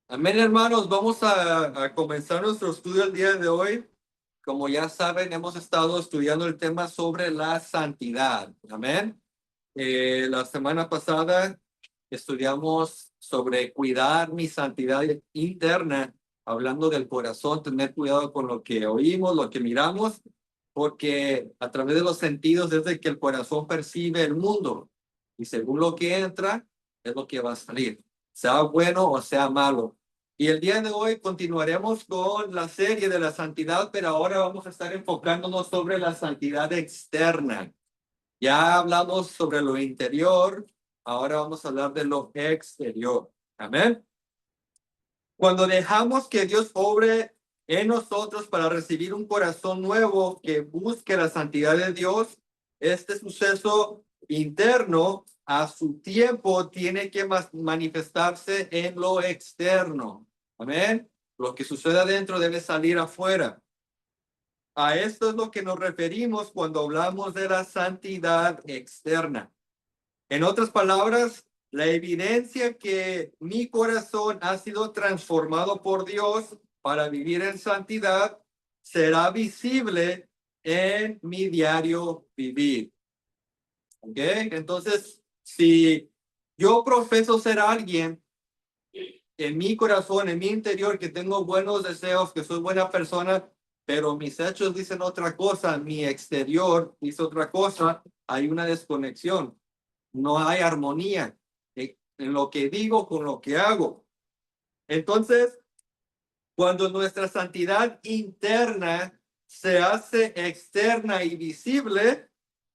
Amén, hermanos. Vamos a comenzar nuestro estudio el día de hoy. Como ya saben, hemos estado estudiando el tema sobre la santidad. Amén. La semana pasada estudiamos sobre cuidar mi santidad interna, hablando del corazón, tener cuidado con lo que oímos, lo que miramos, porque a través de los sentidos es de que el corazón percibe el mundo y según lo que entra es lo que va a salir, sea bueno o sea malo. Y el día de hoy continuaremos con la serie de la santidad, pero ahora vamos a estar enfocándonos sobre la santidad externa. Ya hablamos sobre lo interior, ahora vamos a hablar de lo exterior. Amén. Cuando dejamos que Dios obre en nosotros para recibir un corazón nuevo que busque la santidad de Dios, este suceso interno a su tiempo tiene que manifestarse en lo externo. Amén. Lo que sucede adentro debe salir afuera. A esto es lo que nos referimos cuando hablamos de la santidad externa. En otras palabras, la evidencia que mi corazón ha sido transformado por Dios para vivir en santidad será visible en mi diario vivir. ¿Ok? Entonces, si yo profeso ser alguien en mi corazón, en mi interior, que tengo buenos deseos, que soy buena persona, pero mis hechos dicen otra cosa, mi exterior dice otra cosa, hay una desconexión, no hay armonía en lo que digo con lo que hago. Entonces, cuando nuestra santidad interna se hace externa y visible,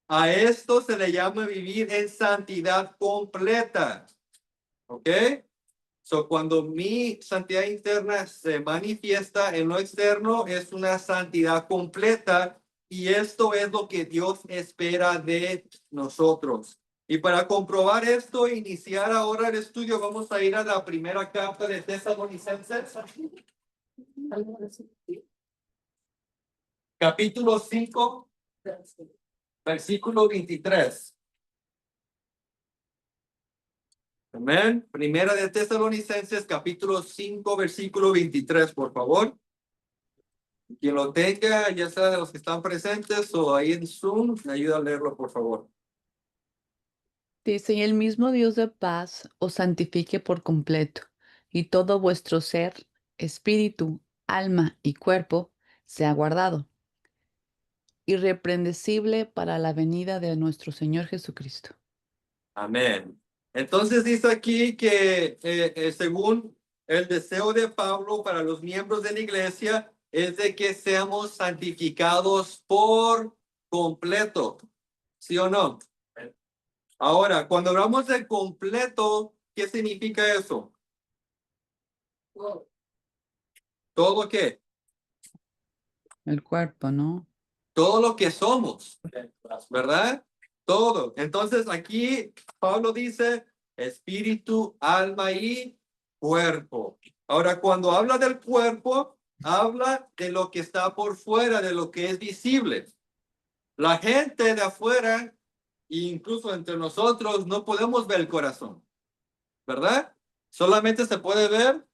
a esto se le llama vivir en santidad completa. ¿Ok? So, cuando mi santidad interna se manifiesta en lo externo, es una santidad completa y esto es lo que Dios espera de nosotros. Y para comprobar esto, iniciar ahora el estudio, vamos a ir a la primera carta de Tesalonicenses, capítulo 5, versículo 23. Amén. Primera de Tesalonicenses, capítulo 5, versículo 23, por favor. Quien lo tenga, ya sea de los que están presentes o ahí en Zoom, me ayuda a leerlo, por favor. Dice, y el mismo Dios de paz os santifique por completo, y todo vuestro ser, espíritu, alma y cuerpo sea guardado, irreprensible para la venida de nuestro Señor Jesucristo. Amén. Entonces dice aquí que según el deseo de Pablo para los miembros de la iglesia es de que seamos santificados por completo. ¿Sí o no? Ahora, cuando hablamos de completo, ¿qué significa eso? ¿Todo qué? El cuerpo, ¿no? Todo lo que somos, ¿verdad? Todo. Entonces aquí Pablo dice espíritu, alma y cuerpo. Ahora, cuando habla del cuerpo, habla de lo que está por fuera, de lo que es visible. La gente de afuera, incluso entre nosotros, no podemos ver el corazón, ¿verdad? Solamente se puede ver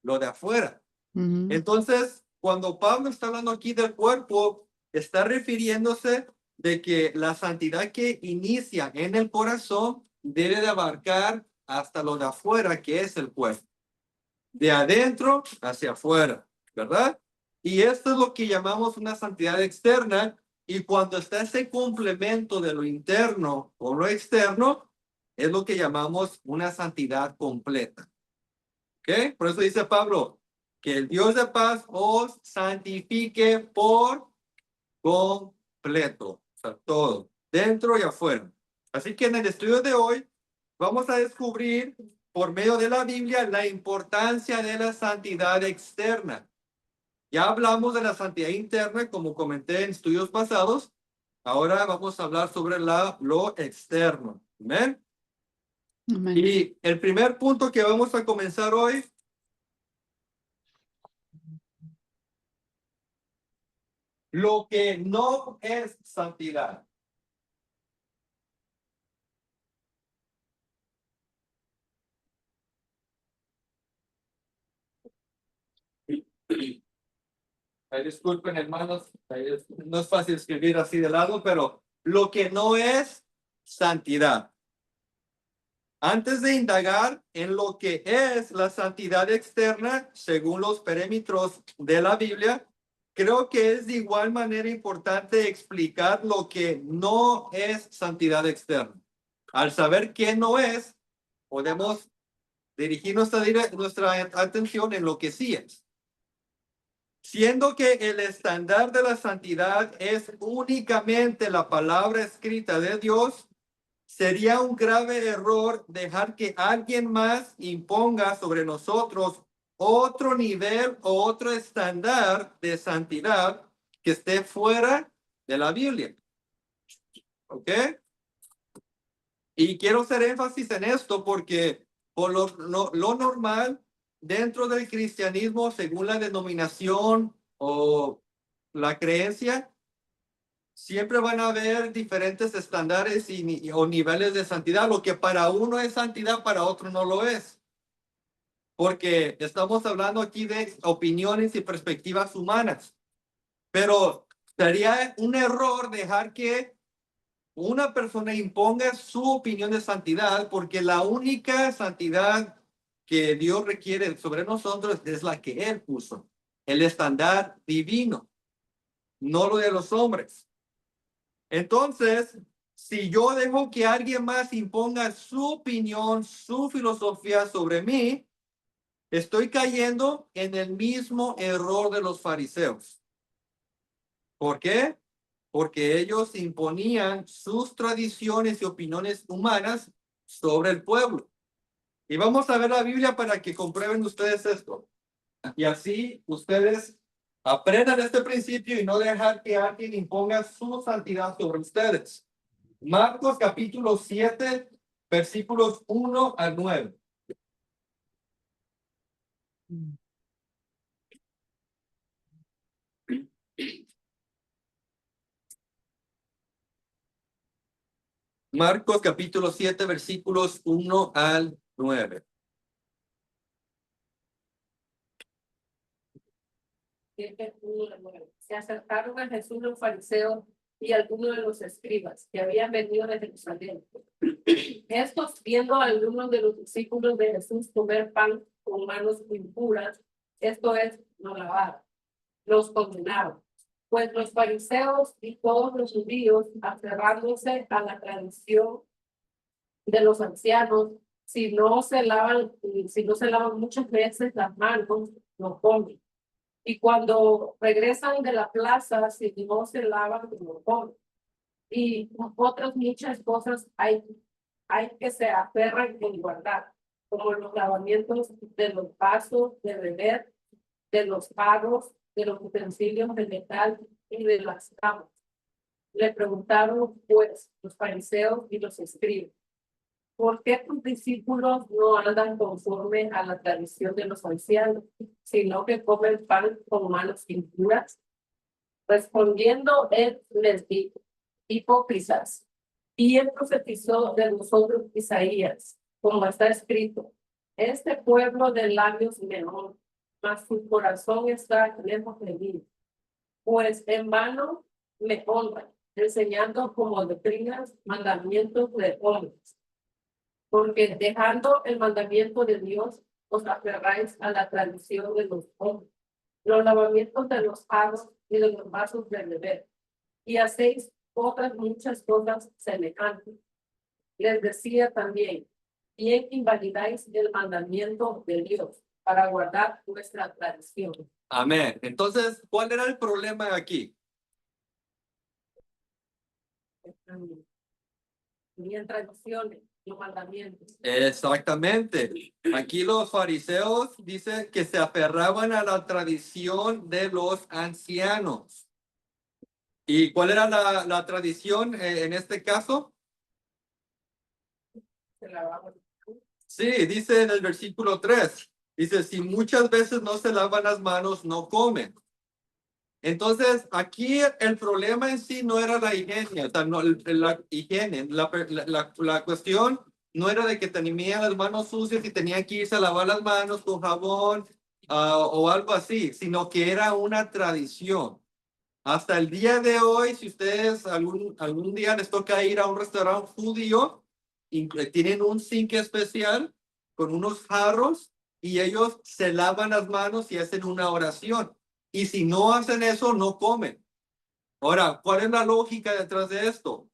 lo de afuera. Ujú. Entonces, cuando Pablo está hablando aquí del cuerpo, está refiriéndose de que la santidad que inicia en el corazón debe de abarcar hasta lo de afuera, que es el cuerpo. De adentro hacia afuera, ¿verdad? Y esto es lo que llamamos una santidad externa. Y cuando está ese complemento de lo interno con lo externo, es lo que llamamos una santidad completa. ¿Ok? Por eso dice Pablo, que el Dios de paz os santifique por completo. O sea, todo, dentro y afuera. Así que en el estudio de hoy vamos a descubrir por medio de la Biblia la importancia de la santidad externa. Ya hablamos de la santidad interna, como comenté en estudios pasados. Ahora vamos a hablar sobre lo externo. ¿Amén? Amén. Y el primer punto que vamos a comenzar hoy, lo que no es santidad. Ay, disculpen, hermanos, no es fácil escribir así de lado, pero lo que no es santidad. Antes de indagar en lo que es la santidad externa, según los perímetros de la Biblia, creo que es de igual manera importante explicar lo que no es santidad externa. Al saber qué no es, podemos dirigir nuestra atención en lo que sí es. Siendo que el estándar de la santidad es únicamente la palabra escrita de Dios, sería un grave error dejar que alguien más imponga sobre nosotros otro nivel o otro estándar de santidad que esté fuera de la Biblia. ¿Ok? Y quiero hacer énfasis en esto porque por lo normal dentro del cristianismo, según la denominación o la creencia, siempre van a haber diferentes estándares o niveles de santidad. Lo que para uno es santidad, para otro no lo es. Porque estamos hablando aquí de opiniones y perspectivas humanas. Pero sería un error dejar que una persona imponga su opinión de santidad, porque la única santidad que Dios requiere sobre nosotros es la que Él puso, el estándar divino, no lo de los hombres. Entonces, si yo dejo que alguien más imponga su opinión, su filosofía sobre mí, estoy cayendo en el mismo error de los fariseos. ¿Por qué? Porque ellos imponían sus tradiciones y opiniones humanas sobre el pueblo. Y vamos a ver la Biblia para que comprueben ustedes esto. Y así ustedes aprendan este principio y no dejar que alguien imponga su santidad sobre ustedes. Marcos capítulo 7, versículos 1 al 9. Marcos capítulo 7, versículos 1 al 9. Se acercaron a Jesús los fariseos y algunos de los escribas que habían venido de Jerusalén. Estos, viendo a algunos de los discípulos de Jesús comer pan con manos impuras, esto es, no lavar, los condenaron. Pues los fariseos y todos los judíos, aferrándose a la tradición de los ancianos, si no se lavan muchas veces las manos, no comen. Y cuando regresan de la plaza, si no se lavan, no comen. Y otras muchas cosas hay que se aferran en guardar, como los lavamientos de los vasos de beber, de los jarros, de los utensilios de metal y de las camas. Le preguntaron, pues, los fariseos y los escribas, ¿por qué tus discípulos no andan conforme a la tradición de los ancianos, sino que comen pan con manos impuras? Respondiendo, él les dijo, hipócritas, y él profetizó de nosotros Isaías, como está escrito, este pueblo de labios me honra, mas su corazón está lejos de mí, pues en vano me honran, enseñando como doctrinas mandamientos de hombres. Porque dejando el mandamiento de Dios, os aferráis a la tradición de los hombres, los lavamientos de los jarros y de los vasos de beber, y hacéis otras muchas cosas semejantes. Les decía también, bien invalidáis el mandamiento de Dios para guardar vuestra tradición. Amén. Entonces, ¿cuál era el problema aquí? Tenían tradiciones, los mandamientos. Exactamente. Aquí los fariseos dicen que se aferraban a la tradición de los ancianos. ¿Y cuál era la tradición en este caso? Se lavaban. Sí, dice en el versículo 3, dice, si muchas veces no se lavan las manos, no comen. Entonces, aquí el problema en sí no era la higiene, o sea, no, la higiene, la cuestión no era de que tenían las manos sucias y tenían que irse a lavar las manos con jabón o algo así, sino que era una tradición. Hasta el día de hoy, si ustedes algún día les toca ir a un restaurante judío, tienen un zinc especial con unos jarros y ellos se lavan las manos y hacen una oración. Y si no hacen eso, no comen. Ahora, ¿cuál es la lógica detrás de esto?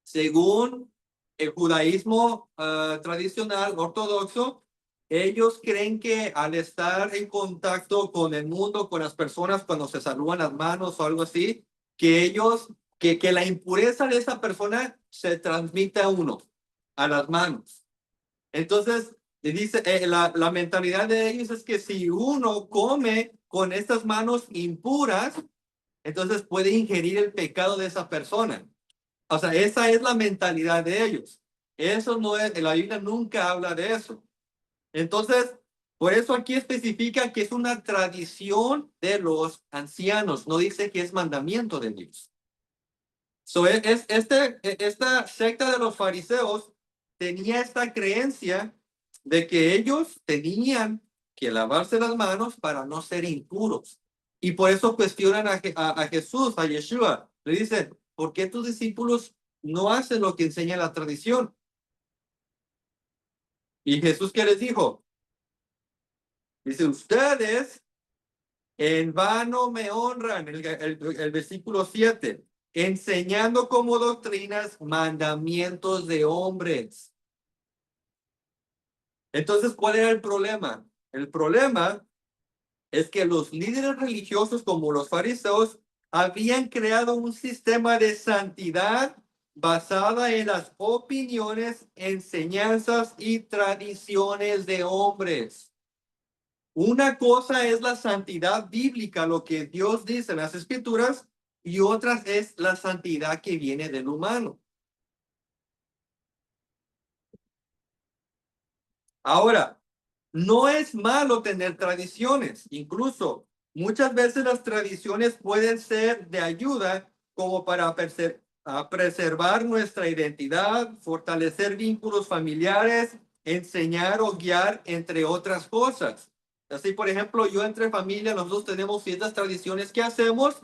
Según el judaísmo tradicional ortodoxo, ellos creen que al estar en contacto con el mundo, con las personas, cuando se saludan las manos o algo así, que la impureza de esa persona se transmite a uno, a las manos. Entonces, dice, la mentalidad de ellos es que si uno come con estas manos impuras, entonces puede ingerir el pecado de esa persona. O sea, esa es la mentalidad de ellos. Eso no es, la Biblia nunca habla de eso. Entonces, por eso aquí especifica que es una tradición de los ancianos, no dice que es mandamiento de Dios. Esta secta de los fariseos tenía esta creencia de que ellos tenían que lavarse las manos para no ser impuros. Y por eso cuestionan a Jesús, a Yeshua. Le dicen, ¿por qué tus discípulos no hacen lo que enseña la tradición? Y Jesús, ¿qué les dijo? Dice, ustedes en vano me honran, el versículo 7, enseñando como doctrinas mandamientos de hombres. Entonces, ¿cuál era el problema? El problema es que los líderes religiosos como los fariseos habían creado un sistema de santidad basada en las opiniones, enseñanzas y tradiciones de hombres. Una cosa es la santidad bíblica, lo que Dios dice en las escrituras, y otra es la santidad que viene del humano. Ahora, no es malo tener tradiciones, incluso muchas veces las tradiciones pueden ser de ayuda como para preservar nuestra identidad, fortalecer vínculos familiares, enseñar o guiar, entre otras cosas. Así, por ejemplo, yo entre familia, nosotros tenemos ciertas tradiciones que hacemos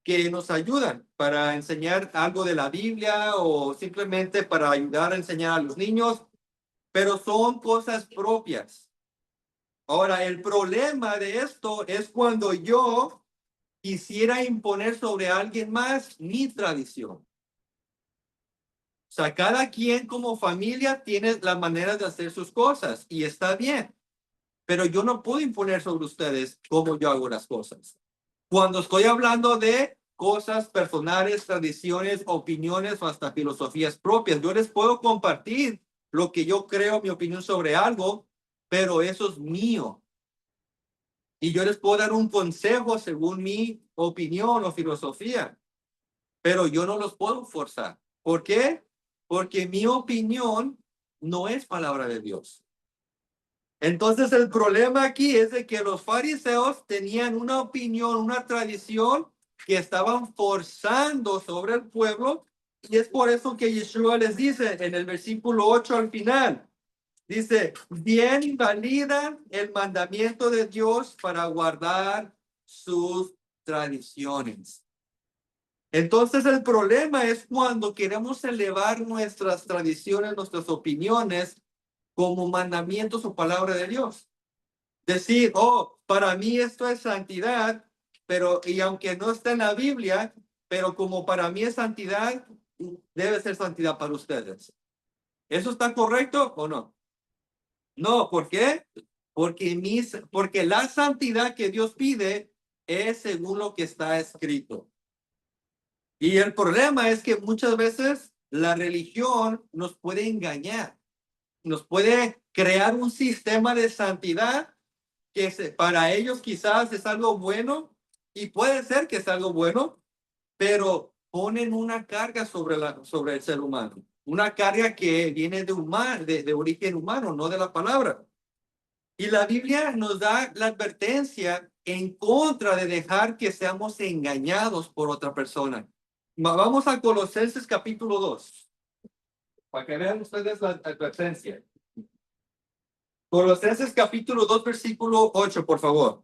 que nos ayudan para enseñar algo de la Biblia o simplemente para ayudar a enseñar a los niños, pero son cosas propias. Ahora, el problema de esto es cuando yo quisiera imponer sobre alguien más mi tradición. O sea, cada quien como familia tiene la manera de hacer sus cosas y está bien, pero yo no puedo imponer sobre ustedes cómo yo hago las cosas. Cuando estoy hablando de cosas personales, tradiciones, opiniones o hasta filosofías propias, yo les puedo compartir lo que yo creo, mi opinión sobre algo, pero eso es mío. Y yo les puedo dar un consejo según mi opinión o filosofía, pero yo no los puedo forzar. ¿Por qué? Porque mi opinión no es palabra de Dios. Entonces el problema aquí es de que los fariseos tenían una opinión, una tradición que estaban forzando sobre el pueblo, y es por eso que Yeshua les dice en el versículo 8 al final, dice, bien validan el mandamiento de Dios para guardar sus tradiciones. Entonces el problema es cuando queremos elevar nuestras tradiciones, nuestras opiniones como mandamientos o palabra de Dios. Decir, oh, para mí esto es santidad, pero y aunque no está en la Biblia, pero como para mí es santidad, debe ser santidad para ustedes. ¿Eso está correcto o no? No, ¿por qué? Porque la santidad que Dios pide es según lo que está escrito. Y el problema es que muchas veces la religión nos puede engañar, nos puede crear un sistema de santidad que para ellos quizás es algo bueno, y puede ser que es algo bueno, pero ponen una carga sobre el ser humano, una carga que viene de origen humano, no de la palabra. Y la Biblia nos da la advertencia en contra de dejar que seamos engañados por otra persona. Vamos a Colosenses capítulo 2, para que vean ustedes la advertencia. Colosenses capítulo 2, versículo 8, por favor.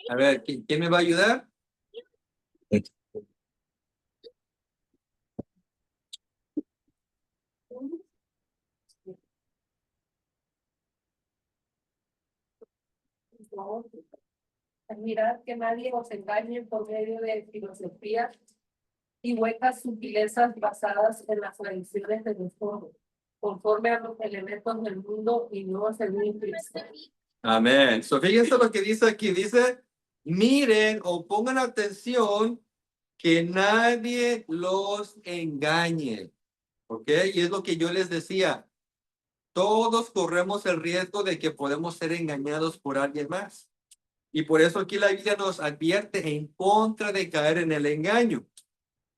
A ver, ¿quién me va a ayudar? Mirad que nadie os engañe por medio de filosofías y huecas sutilezas basadas en las tradiciones de los hombres, conforme a los elementos del mundo y no según Cristo. Amén. So, fíjense lo que dice aquí. Dice, miren o pongan atención que nadie los engañe. ¿Ok? Y es lo que yo les decía. Todos corremos el riesgo de que podemos ser engañados por alguien más. Y por eso aquí la Biblia nos advierte en contra de caer en el engaño.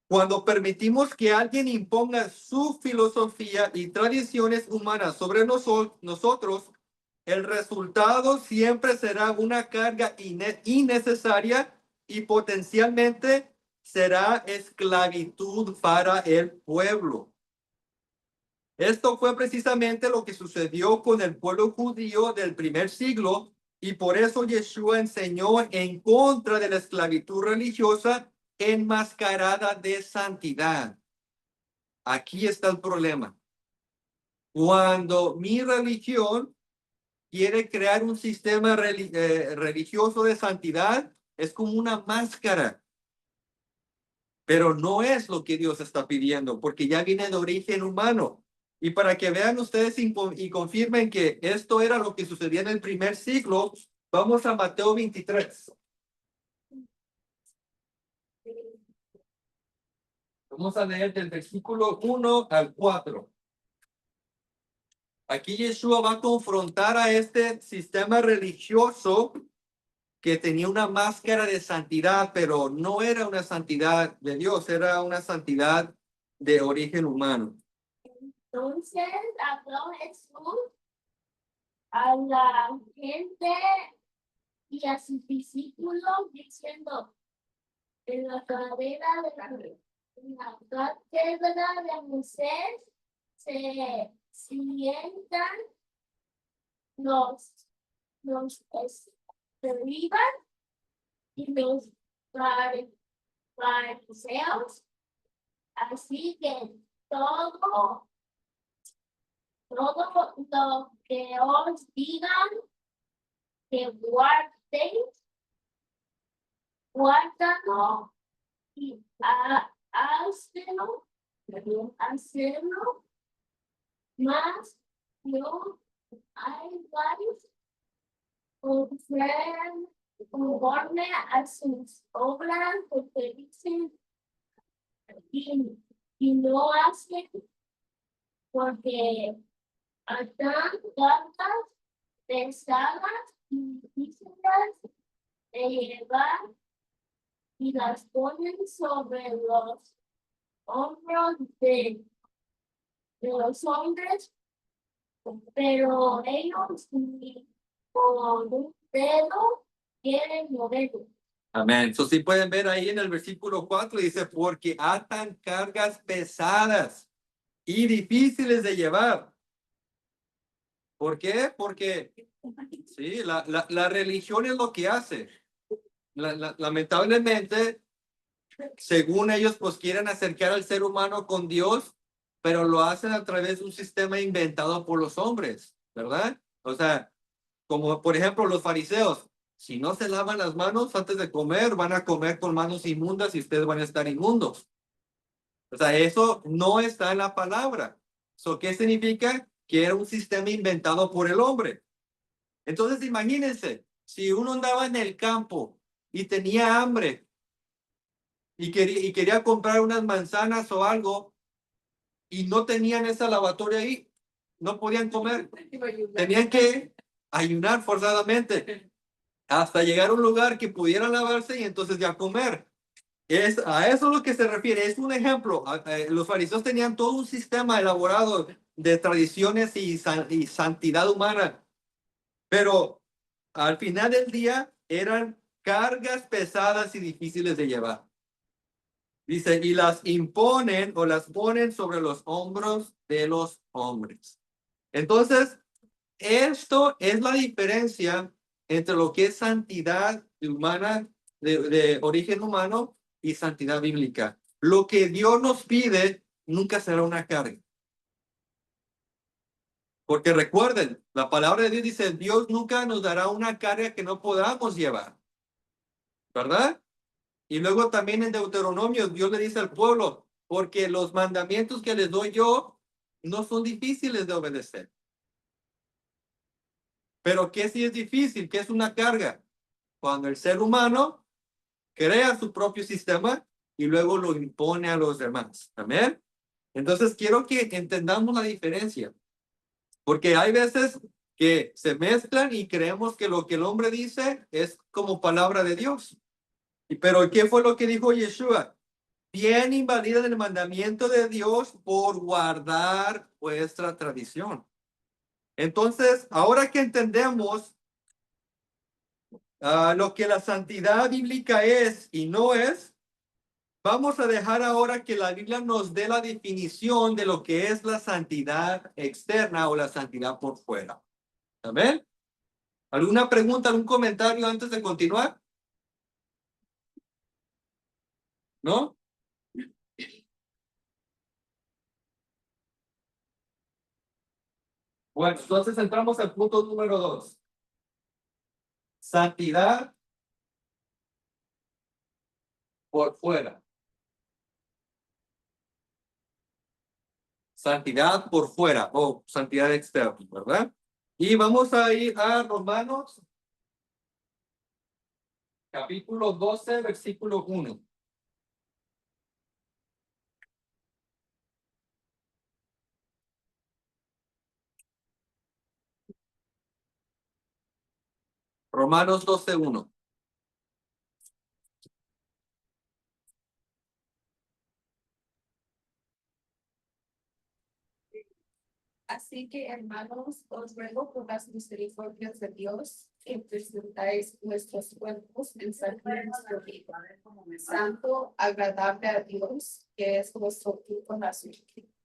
Cuando permitimos que alguien imponga su filosofía y tradiciones humanas sobre nosotros, el resultado siempre será una carga innecesaria y potencialmente será esclavitud para el pueblo. Esto fue precisamente lo que sucedió con el pueblo judío del primer siglo y por eso Yeshua enseñó en contra de la esclavitud religiosa enmascarada de santidad. Aquí está el problema. Cuando mi religión quiere crear un sistema religioso de santidad, es como una máscara. Pero no es lo que Dios está pidiendo, porque ya viene de origen humano. Y para que vean ustedes y confirmen que esto era lo que sucedía en el primer siglo, vamos a Mateo 23. Vamos a leer del versículo 1 al 4. Aquí Yeshua va a confrontar a este sistema religioso que tenía una máscara de santidad, pero no era una santidad de Dios, era una santidad de origen humano. Entonces habló Jesús a la gente y a sus discípulos diciendo, en la cátedra de Moisés se sientan los escribas y los fariseos, así que todo lo que os digan que guardéis, guárdalo y hacerlo más no hay varios conforme a sus obras porque dicen y no hacen porque están tantas pesadas y difíciles de llevar y las ponen sobre los hombros de los hombres, pero ellos ni con un dedo quieren moverlo. Amén. Entonces, sí pueden ver ahí en el versículo 4, dice, porque atan cargas pesadas y difíciles de llevar. ¿Por qué? Porque sí, la religión es lo que hace. Lamentablemente, según ellos, pues quieren acercar al ser humano con Dios, pero lo hacen a través de un sistema inventado por los hombres, ¿verdad? O sea, como por ejemplo los fariseos, si no se lavan las manos antes de comer, van a comer con manos inmundas y ustedes van a estar inmundos. O sea, eso no está en la palabra. ¿Qué significa? Que era un sistema inventado por el hombre. Entonces, imagínense, si uno andaba en el campo y tenía hambre y quería comprar unas manzanas o algo y no tenían esa lavatoria ahí, no podían comer. Tenían que ayunar forzadamente hasta llegar a un lugar que pudieran lavarse y entonces ya comer. A eso es lo que se refiere. Es un ejemplo. Los fariseos tenían todo un sistema elaborado de tradiciones y santidad humana, pero al final del día eran cargas pesadas y difíciles de llevar. Dice, y las imponen o las ponen sobre los hombros de los hombres. Entonces, esto es la diferencia entre lo que es santidad humana, de origen humano, y santidad bíblica. Lo que Dios nos pide nunca será una carga. Porque recuerden, la palabra de Dios dice, Dios nunca nos dará una carga que no podamos llevar. ¿Verdad? Y luego también en Deuteronomio, Dios le dice al pueblo, porque los mandamientos que les doy yo no son difíciles de obedecer. Pero ¿qué sí es difícil? ¿Qué es una carga? Cuando el ser humano crea su propio sistema y luego lo impone a los demás. Amén. Entonces quiero que entendamos la diferencia. Porque hay veces que se mezclan y creemos que lo que el hombre dice es como palabra de Dios. Pero ¿qué fue lo que dijo Yeshua? Bien invalidan el mandamiento de Dios por guardar vuestra tradición. Entonces, ahora que entendemos lo que la santidad bíblica es y no es, vamos a dejar ahora que la Biblia nos dé la definición de lo que es la santidad externa o la santidad por fuera. ¿Amén? ¿Alguna pregunta, algún comentario antes de continuar? ¿No? Bueno, entonces entramos al punto número 2. Santidad por fuera. Santidad por fuera o santidad externa, ¿verdad? Y vamos a ir a Romanos, capítulo 12, versículo 1. Romanos 12, 1. Así que, hermanos, os ruego por las misericordias de Dios que presentáis nuestros cuerpos en sacrificio vivo, santo, agradable a Dios, que es vuestro culto nacional.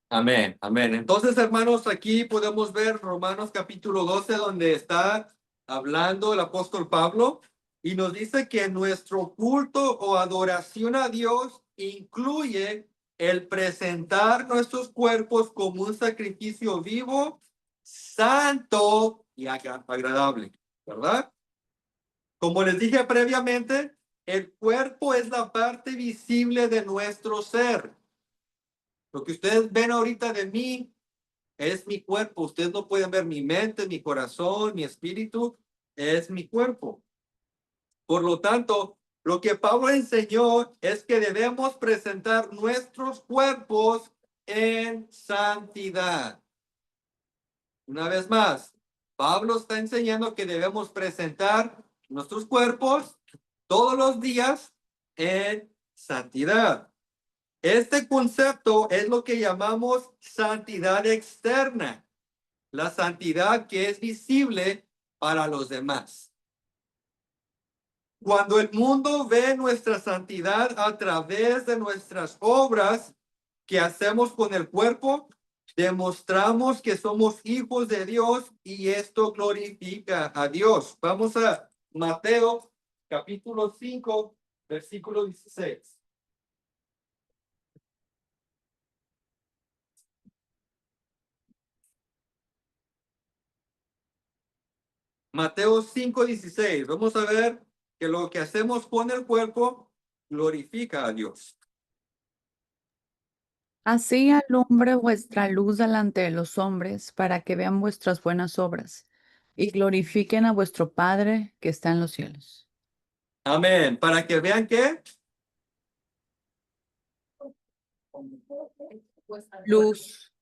Amén, amén. Entonces, hermanos, aquí podemos ver Romanos capítulo 12, donde está hablando el apóstol Pablo y nos dice que nuestro culto o adoración a Dios incluye el presentar nuestros cuerpos como un sacrificio vivo, santo y agradable, ¿verdad? Como les dije previamente, el cuerpo es la parte visible de nuestro ser. Lo que ustedes ven ahorita de mí es mi cuerpo. Ustedes no pueden ver mi mente, mi corazón, mi espíritu. Es mi cuerpo. Por lo tanto, lo que Pablo enseñó es que debemos presentar nuestros cuerpos en santidad. Una vez más, Pablo está enseñando que debemos presentar nuestros cuerpos todos los días en santidad. Este concepto es lo que llamamos santidad externa, la santidad que es visible para los demás. Cuando el mundo ve nuestra santidad a través de nuestras obras que hacemos con el cuerpo, demostramos que somos hijos de Dios y esto glorifica a Dios. Vamos a Mateo capítulo 5, versículo 16. Mateo 5:16. Vamos a ver que lo que hacemos con el cuerpo glorifica a Dios. Así alumbre vuestra luz delante de los hombres, para que vean vuestras buenas obras y glorifiquen a vuestro Padre que está en los cielos. Amén. Para que vean que Luz.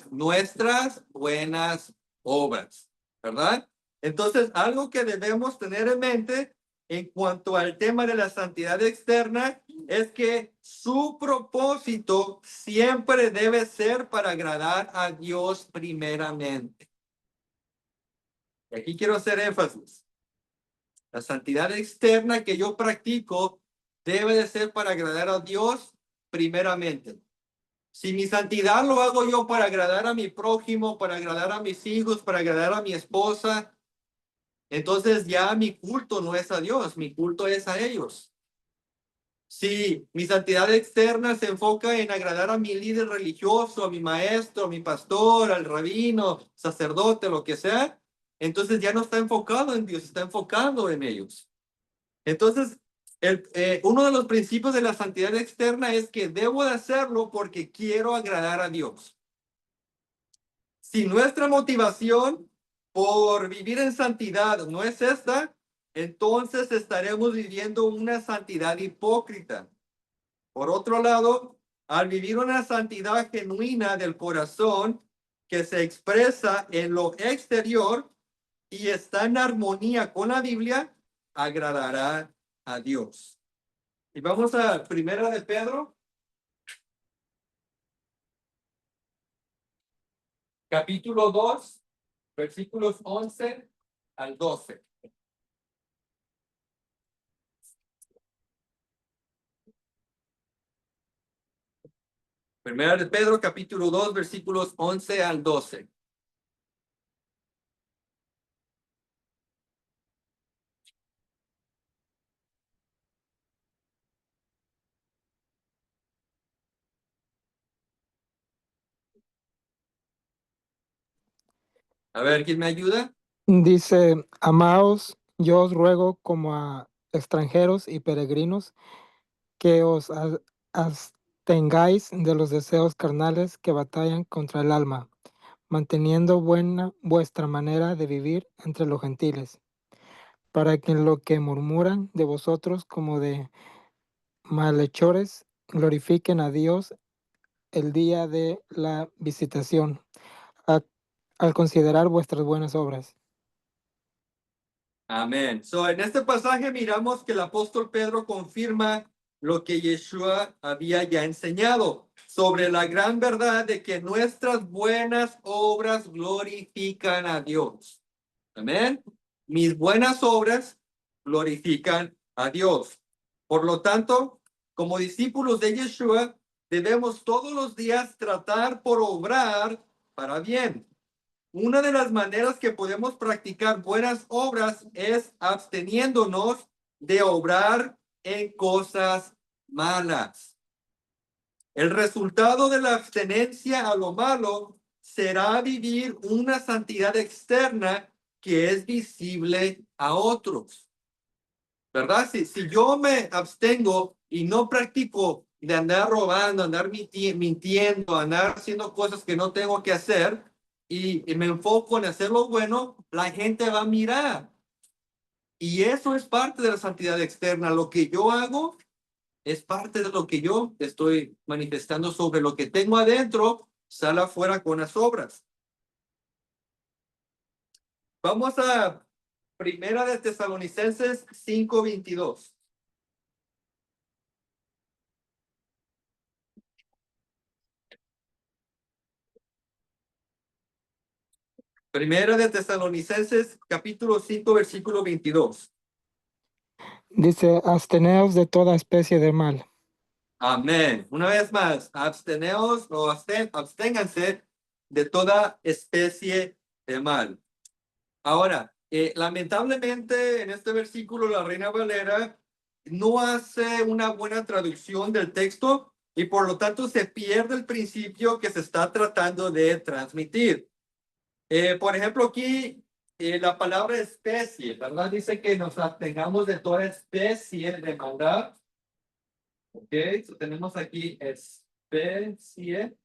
nuestras buenas obras, ¿verdad? Entonces, algo que debemos tener en mente en cuanto al tema de la santidad externa es que su propósito siempre debe ser para agradar a Dios primeramente. Y aquí quiero hacer énfasis. La santidad externa que yo practico debe de ser para agradar a Dios primeramente. Si mi santidad lo hago yo para agradar a mi prójimo, para agradar a mis hijos, para agradar a mi esposa, entonces ya mi culto no es a Dios, mi culto es a ellos. Si mi santidad externa se enfoca en agradar a mi líder religioso, a mi maestro, a mi pastor, al rabino, sacerdote, lo que sea, entonces ya no está enfocado en Dios, está enfocado en ellos. Entonces, uno de los principios de la santidad externa es que debo de hacerlo porque quiero agradar a Dios. Si nuestra motivación por vivir en santidad no es esta, entonces estaremos viviendo una santidad hipócrita. Por otro lado, al vivir una santidad genuina del corazón que se expresa en lo exterior y está en armonía con la Biblia, agradará a Dios. Y vamos a Primera de Pedro, capítulo 2, versículos 11 al 12. Primera de Pedro, capítulo 2, versículos 11 al 12. A ver, ¿quién me ayuda? Dice, amaos, yo os ruego como a extranjeros y peregrinos que os abstengáis de los deseos carnales que batallan contra el alma, manteniendo buena vuestra manera de vivir entre los gentiles, para que en lo que murmuran de vosotros como de malhechores glorifiquen a Dios el día de la visitación, a- al considerar vuestras buenas obras. Amén. So, en este pasaje miramos que el apóstol Pedro confirma lo que Yeshua había ya enseñado sobre la gran verdad de que nuestras buenas obras glorifican a Dios. Amén. Mis buenas obras glorifican a Dios. Por lo tanto, como discípulos de Yeshua, debemos todos los días tratar por obrar para bien. Una de las maneras que podemos practicar buenas obras es absteniéndonos de obrar en cosas malas. El resultado de la abstenencia a lo malo será vivir una santidad externa que es visible a otros. ¿Verdad? Si yo me abstengo y no practico de andar robando, andar mintiendo, andar haciendo cosas que no tengo que hacer y me enfoco en hacer lo bueno, la gente va a mirar. Y eso es parte de la santidad externa. Lo que yo hago es parte de lo que yo estoy manifestando sobre lo que tengo adentro, sale afuera con las obras. Vamos a Primera de Tesalonicenses 5:22. Primera de Tesalonicenses, capítulo 5, versículo 22. Dice, absteneos de toda especie de mal. Amén. Una vez más, absteneos o absténganse de toda especie de mal. Ahora, lamentablemente en este versículo la Reina Valera no hace una buena traducción del texto y por lo tanto se pierde el principio que se está tratando de transmitir. Por ejemplo, aquí la palabra especie, ¿verdad? Dice que nos abstengamos de toda especie de maldad. Ok, so tenemos aquí especie.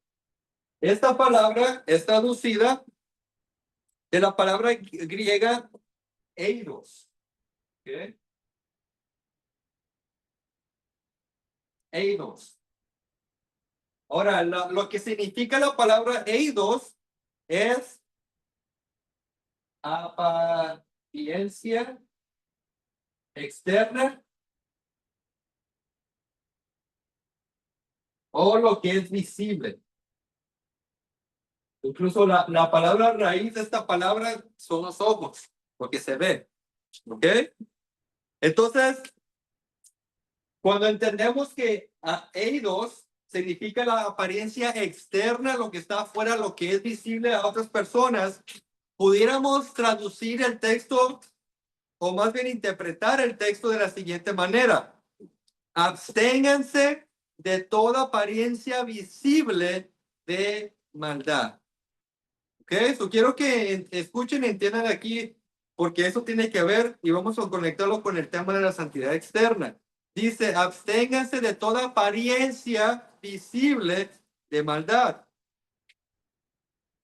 Esta palabra es traducida de la palabra griega eidos. Ok, eidos. Ahora, lo que significa la palabra eidos es apariencia externa o lo que es visible. Incluso la palabra raíz de esta palabra son los ojos, porque se ve. ¿Ok? Entonces, cuando entendemos que eidos significa la apariencia externa, lo que está afuera, lo que es visible a otras personas, pudiéramos traducir el texto o más bien interpretar el texto de la siguiente manera. Absténganse de toda apariencia visible de maldad. ¿Ok? So quiero que escuchen y entiendan aquí, porque eso tiene que ver y vamos a conectarlo con el tema de la santidad externa. Dice, absténganse de toda apariencia visible de maldad.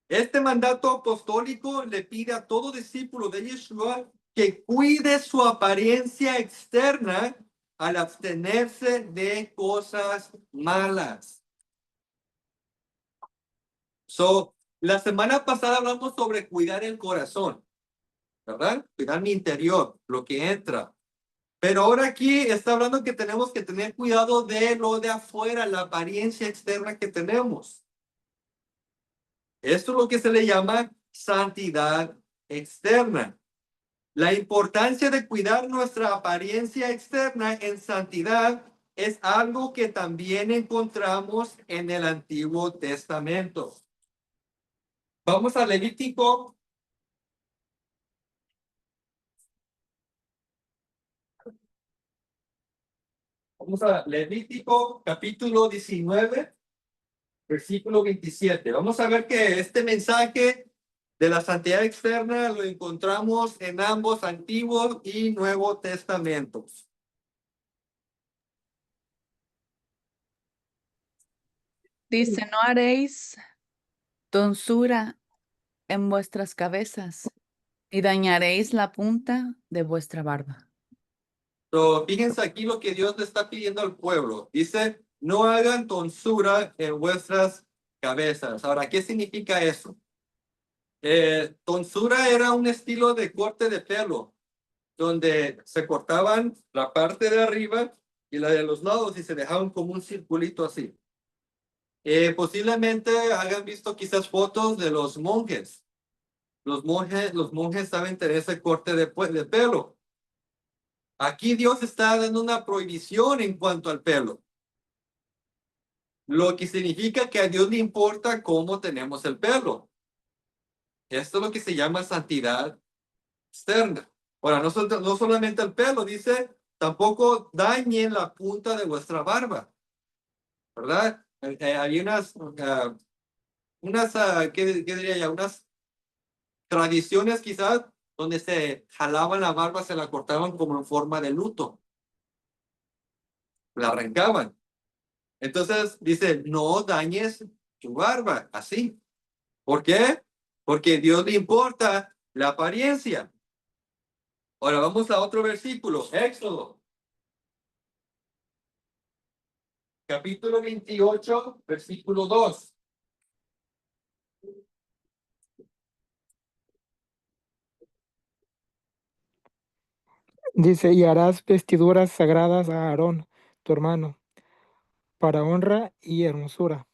Este mandato apostólico le pide a todo discípulo de Yeshua que cuide su apariencia externa al abstenerse de cosas malas. La semana pasada hablamos sobre cuidar el corazón, ¿verdad? Cuidar mi interior, lo que entra. Pero ahora aquí está hablando que tenemos que tener cuidado de lo de afuera, la apariencia externa que tenemos. Esto es lo que se le llama santidad externa. La importancia de cuidar nuestra apariencia externa en santidad es algo que también encontramos en el Antiguo Testamento. Vamos a Levítico. Vamos a Levítico capítulo 19, versículo 27. Vamos a ver que este mensaje de la santidad externa lo encontramos en ambos Antiguos y Nuevo Testamentos. Dice, no haréis tonsura en vuestras cabezas, y dañaréis la punta de vuestra barba. Fíjense aquí lo que Dios le está pidiendo al pueblo. Dice, no hagan tonsura en vuestras cabezas. Ahora, ¿qué significa eso? Tonsura era un estilo de corte de pelo, donde se cortaban la parte de arriba y la de los lados y se dejaban como un circulito así. Posiblemente hayan visto quizás fotos de los monjes. Los monjes saben tener ese corte de pelo. Aquí Dios está dando una prohibición en cuanto al pelo. Lo que significa que a Dios le importa cómo tenemos el pelo. Esto es lo que se llama santidad externa. Ahora, no solamente el pelo, dice, tampoco dañen la punta de vuestra barba. ¿Verdad? Hay ¿qué diría ya? Unas tradiciones quizás donde se jalaban la barba, se la cortaban como en forma de luto. La arrancaban. Entonces dice, no dañes tu barba, así. ¿Por qué? Porque a Dios le importa la apariencia. Ahora vamos a otro versículo, Éxodo. Capítulo 28, versículo 2. Dice, y harás vestiduras sagradas a Aarón, tu hermano, para honra y hermosura.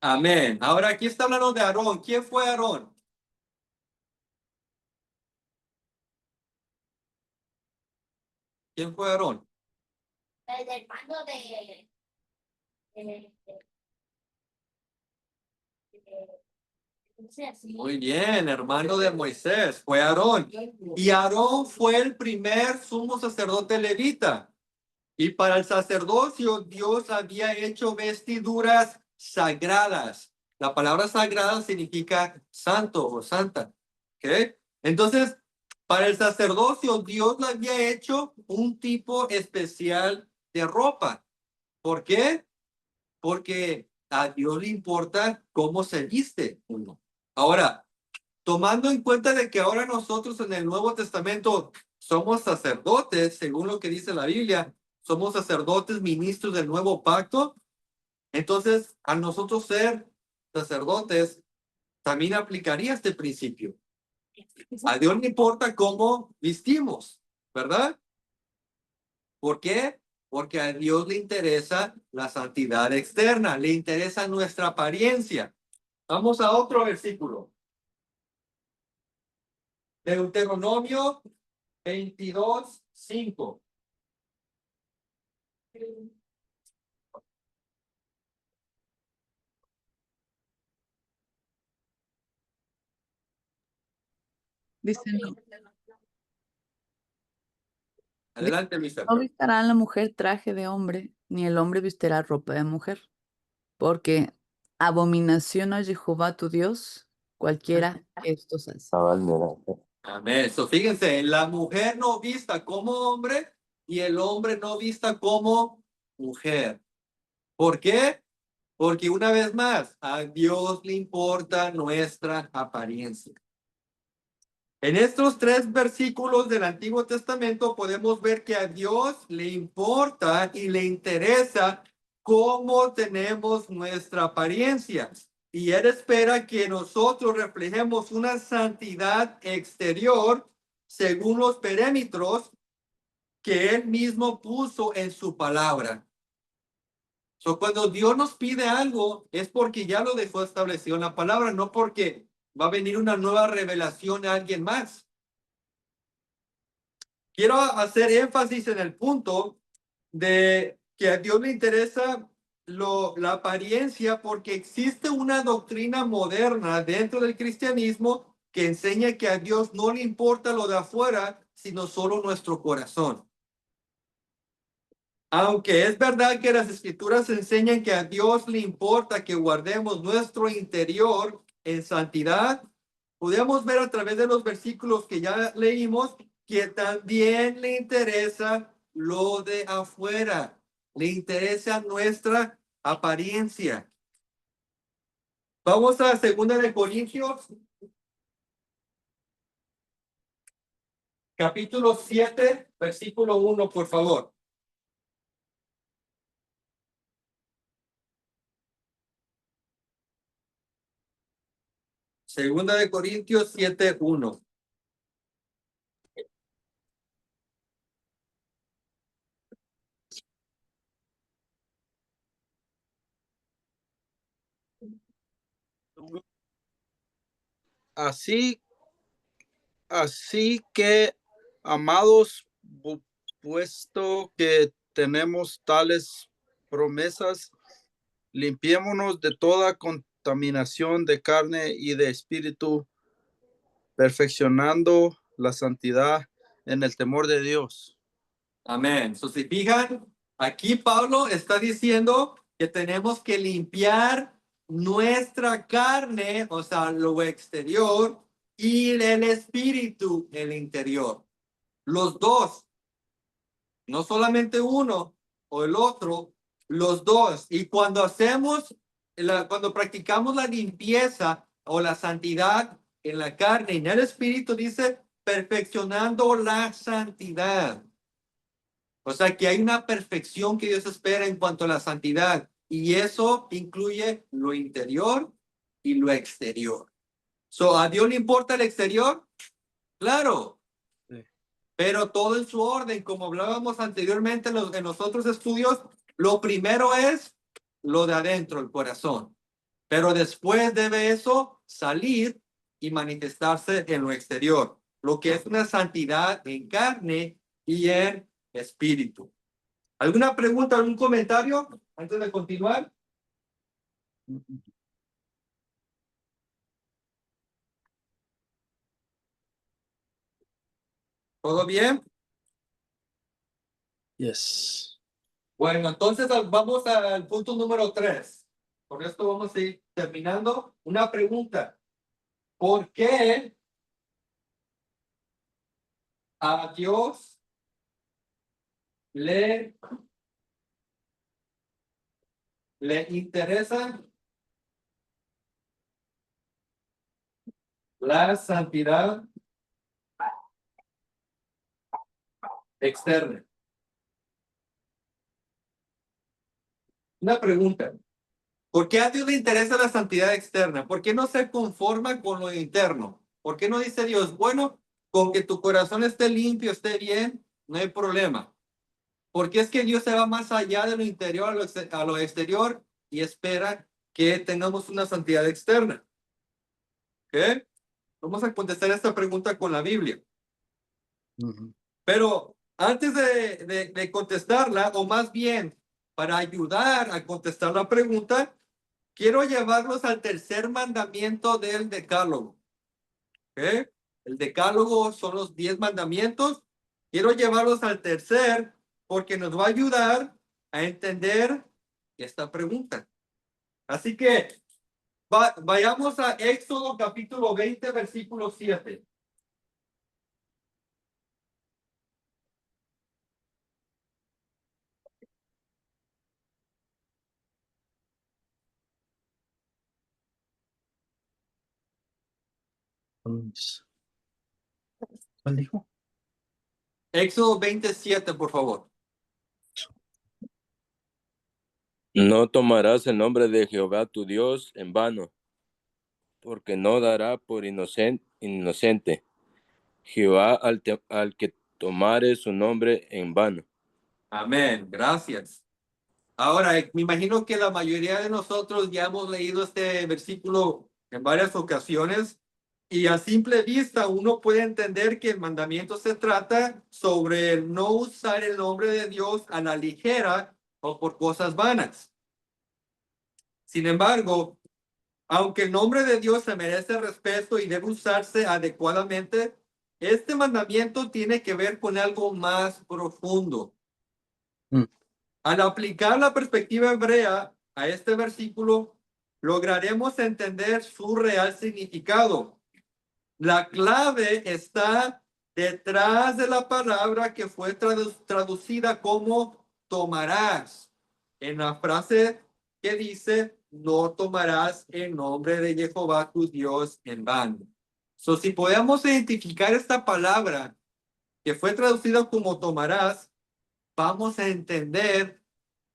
Amén. Ahora aquí está hablando de Aarón. ¿Quién fue Aarón? ¿Quién fue Aarón? El hermano de Moisés. Muy bien, hermano de Moisés, fue Aarón. Y Aarón fue el primer sumo sacerdote levita. Y para el sacerdocio, Dios había hecho vestiduras sagradas. La palabra sagrada significa santo o santa. ¿Ok? Entonces, para el sacerdocio, Dios le había hecho un tipo especial de ropa. ¿Por qué? Porque a Dios le importa cómo se viste uno. Ahora, tomando en cuenta de que ahora nosotros en el Nuevo Testamento somos sacerdotes, según lo que dice la Biblia, somos sacerdotes, ministros del nuevo pacto, entonces a nosotros ser sacerdotes también aplicaría este principio. A Dios le importa cómo vestimos, ¿verdad? ¿Por qué? Porque a Dios le interesa la santidad externa, le interesa nuestra apariencia. Vamos a otro versículo. Deuteronomio 22:5. Dice, no, Adelante, Mr. no Pearl. vistará la mujer traje de hombre, ni el hombre vistirá ropa de mujer, porque abominación a Jehová tu Dios, cualquiera que estos hace. Amén. So, fíjense, la mujer no vista como hombre y el hombre no vista como mujer. ¿Por qué? Porque una vez más, a Dios le importa nuestra apariencia. En estos 3 versículos del Antiguo Testamento podemos ver que a Dios le importa y le interesa cómo tenemos nuestra apariencia. Y Él espera que nosotros reflejemos una santidad exterior según los parámetros que Él mismo puso en su palabra. Cuando Dios nos pide algo, es porque ya lo dejó establecido en la palabra, no porque va a venir una nueva revelación a alguien más. Quiero hacer énfasis en el punto de que a Dios le interesa la apariencia porque existe una doctrina moderna dentro del cristianismo que enseña que a Dios no le importa lo de afuera, sino solo nuestro corazón. Aunque es verdad que las escrituras enseñan que a Dios le importa que guardemos nuestro interior en santidad, podemos ver a través de los versículos que ya leímos que también le interesa lo de afuera, le interesa nuestra apariencia. Vamos a 2 capítulo 7, versículo 1, por favor. Segunda de Corintios 7:1. Así, así que, amados, puesto que tenemos tales promesas, limpiémonos de toda contaminación de carne y de espíritu, perfeccionando la santidad en el temor de Dios. Amén. Si fijan, aquí Pablo está diciendo que tenemos que limpiar nuestra carne, o sea, lo exterior, y el espíritu, el interior. Los dos, no solamente uno o el otro, los dos. Y cuando cuando practicamos la limpieza o la santidad en la carne y en el espíritu, dice, perfeccionando la santidad. O sea que hay una perfección que Dios espera en cuanto a la santidad y eso incluye lo interior y lo exterior. ¿A Dios le importa el exterior? Claro, Sí. pero todo en su orden, como hablábamos anteriormente en los otros estudios, lo primero es lo de adentro, el corazón. Pero después debe eso salir y manifestarse en lo exterior, lo que es una santidad en carne y en espíritu. ¿Alguna pregunta, algún comentario antes de continuar? ¿Todo bien? Yes. Bueno, entonces vamos al punto número 3. Con esto vamos a ir terminando. Una pregunta. ¿Por qué a Dios le interesa la santidad externa? Una pregunta. ¿Por qué a Dios le interesa la santidad externa? ¿Por qué no se conforma con lo interno? ¿Por qué no dice Dios? Bueno, con que tu corazón esté limpio, esté bien, no hay problema. Porque es que Dios se va más allá de lo interior a lo exterior y espera que tengamos una santidad externa. ¿Ok? Vamos a contestar esta pregunta con la Biblia. Pero antes de contestarla, o más bien para ayudar a contestar la pregunta, quiero llevarlos al tercer mandamiento del decálogo. ¿Ok? El decálogo son los 10 mandamientos. Quiero llevarlos al tercer porque nos va a ayudar a entender esta pregunta. Así que vayamos a Éxodo capítulo 20, versículo 7. ¿Cuál dijo? Éxodo 27, por favor. No tomarás el nombre de Jehová tu Dios en vano, porque no dará por inocente Jehová al que tomare su nombre en vano. Amén. Gracias. Ahora, me imagino que la mayoría de nosotros ya hemos leído este versículo en varias ocasiones y a simple vista uno puede entender que el mandamiento se trata sobre el no usar el nombre de Dios a la ligera o por cosas vanas. Sin embargo, aunque el nombre de Dios se merece respeto y debe usarse adecuadamente, este mandamiento tiene que ver con algo más profundo. Al aplicar la perspectiva hebrea a este versículo, lograremos entender su real significado. La clave está detrás de la palabra que fue traducida como tomarás, en la frase que dice, no tomarás el nombre de Jehová tu Dios en vano. Si podemos identificar esta palabra que fue traducida como tomarás, vamos a entender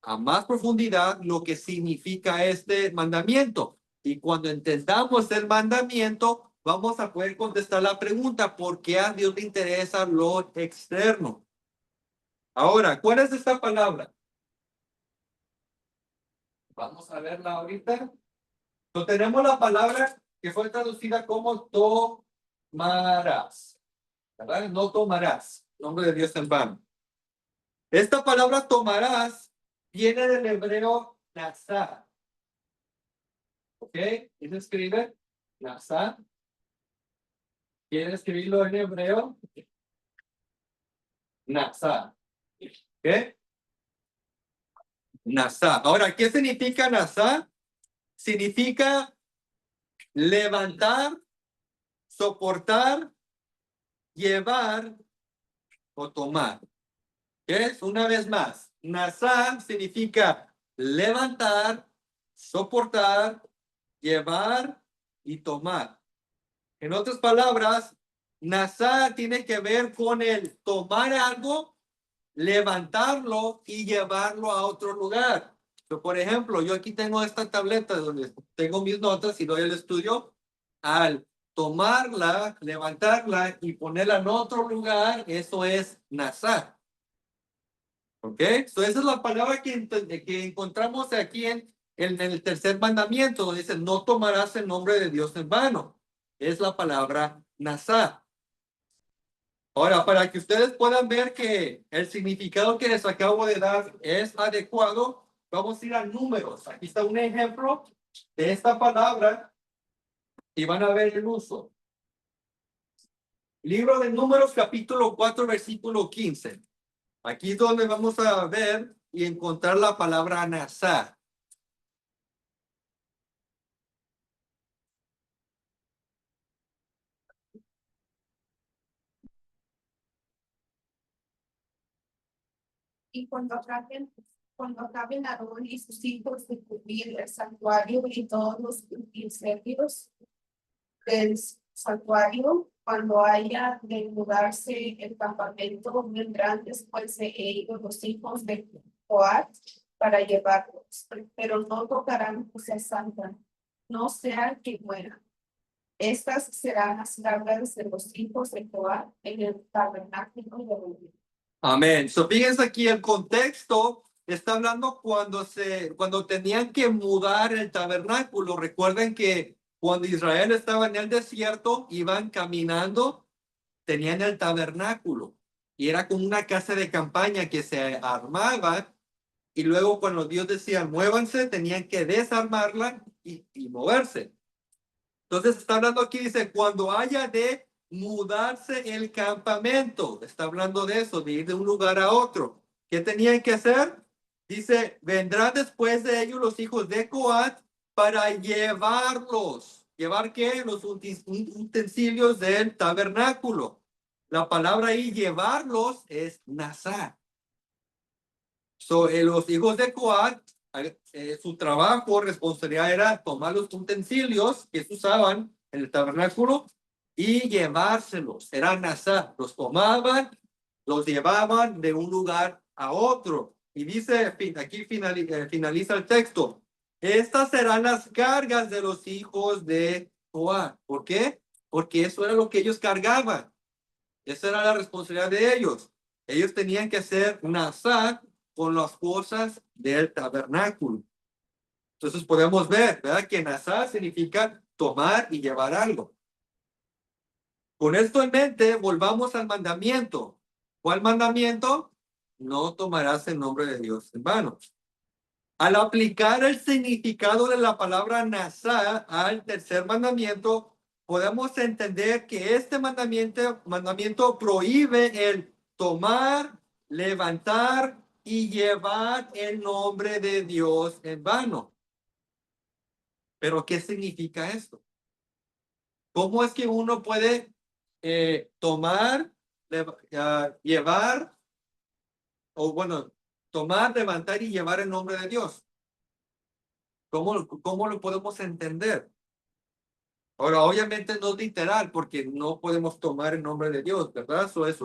a más profundidad lo que significa este mandamiento. Y cuando entendamos el mandamiento, vamos a poder contestar la pregunta, ¿por qué a Dios le interesa lo externo? Ahora, ¿cuál es esta palabra? Vamos a verla ahorita. Tenemos la palabra que fue traducida como tomarás. ¿Verdad? No tomarás. Nombre de Dios en vano. Esta palabra tomarás viene del hebreo nazar. ¿Ok? ¿Y se escribe? Nazar. ¿Quieren escribirlo en hebreo? Nazar. ¿Ok? Nazar. Ahora, ¿qué significa nazar? Significa levantar, soportar, llevar o tomar. ¿Qué es? Una vez más. Nazar significa levantar, soportar, llevar y tomar. En otras palabras, nazar tiene que ver con el tomar algo, levantarlo y llevarlo a otro lugar. Por ejemplo, yo aquí tengo esta tableta donde tengo mis notas y doy el estudio. Al tomarla, levantarla y ponerla en otro lugar, eso es nazar. ¿Ok? Esa es la palabra que encontramos aquí en el tercer mandamiento, donde dice, no tomarás el nombre de Dios en vano. Es la palabra nazar. Ahora, para que ustedes puedan ver que el significado que les acabo de dar es adecuado, vamos a ir a números. Aquí está un ejemplo de esta palabra y van a ver el uso. Libro de Números, capítulo 4, versículo 15. Aquí es donde vamos a ver y encontrar la palabra nazar. Y cuando acaben Aarón y sus hijos de cubrir el santuario y todos los utensilios del santuario, cuando haya de mudarse el campamento, vendrán después de ellos los hijos de Coat para llevarlos, pero no tocarán cosa santa, no sea que muera. Estas serán las cargas de los hijos de Jehová en el tabernáculo de reunión. Amén. So, fíjense aquí el contexto. Está hablando cuando tenían que mudar el tabernáculo. Recuerden que cuando Israel estaba en el desierto, iban caminando, tenían el tabernáculo. Y era como una casa de campaña que se armaba. Y luego cuando Dios decía, muévanse, tenían que desarmarla y moverse. Entonces está hablando aquí, dice, cuando haya de mudarse el campamento. Está hablando de eso, de ir de un lugar a otro. ¿Qué tenían que hacer? Dice, vendrán después de ellos los hijos de Coat para llevarlos. ¿Llevar qué? Los utensilios del tabernáculo. La palabra ahí, llevarlos, es nazar. Los hijos de Coat, su trabajo, responsabilidad era tomar los utensilios que se usaban en el tabernáculo y llevárselos. Era nazar. Los tomaban, los llevaban de un lugar a otro. Y dice, aquí finaliza el texto. Estas serán las cargas de los hijos de Coat. ¿Por qué? Porque eso era lo que ellos cargaban. Esa era la responsabilidad de ellos. Ellos tenían que hacer nazar con las cosas del tabernáculo. Entonces podemos ver, ¿verdad? Que nazar significa tomar y llevar algo. Con esto en mente, volvamos al mandamiento. ¿Cuál mandamiento? No tomarás el nombre de Dios en vano. Al aplicar el significado de la palabra nazar al tercer mandamiento, podemos entender que este mandamiento prohíbe el tomar, levantar y llevar el nombre de Dios en vano. Pero, ¿qué significa esto? ¿Cómo es que uno puede tomar, llevar, o bueno, tomar, levantar y llevar el nombre de Dios? ¿Cómo lo podemos entender? Ahora, obviamente no es literal, porque no podemos tomar el nombre de Dios, ¿verdad? Eso es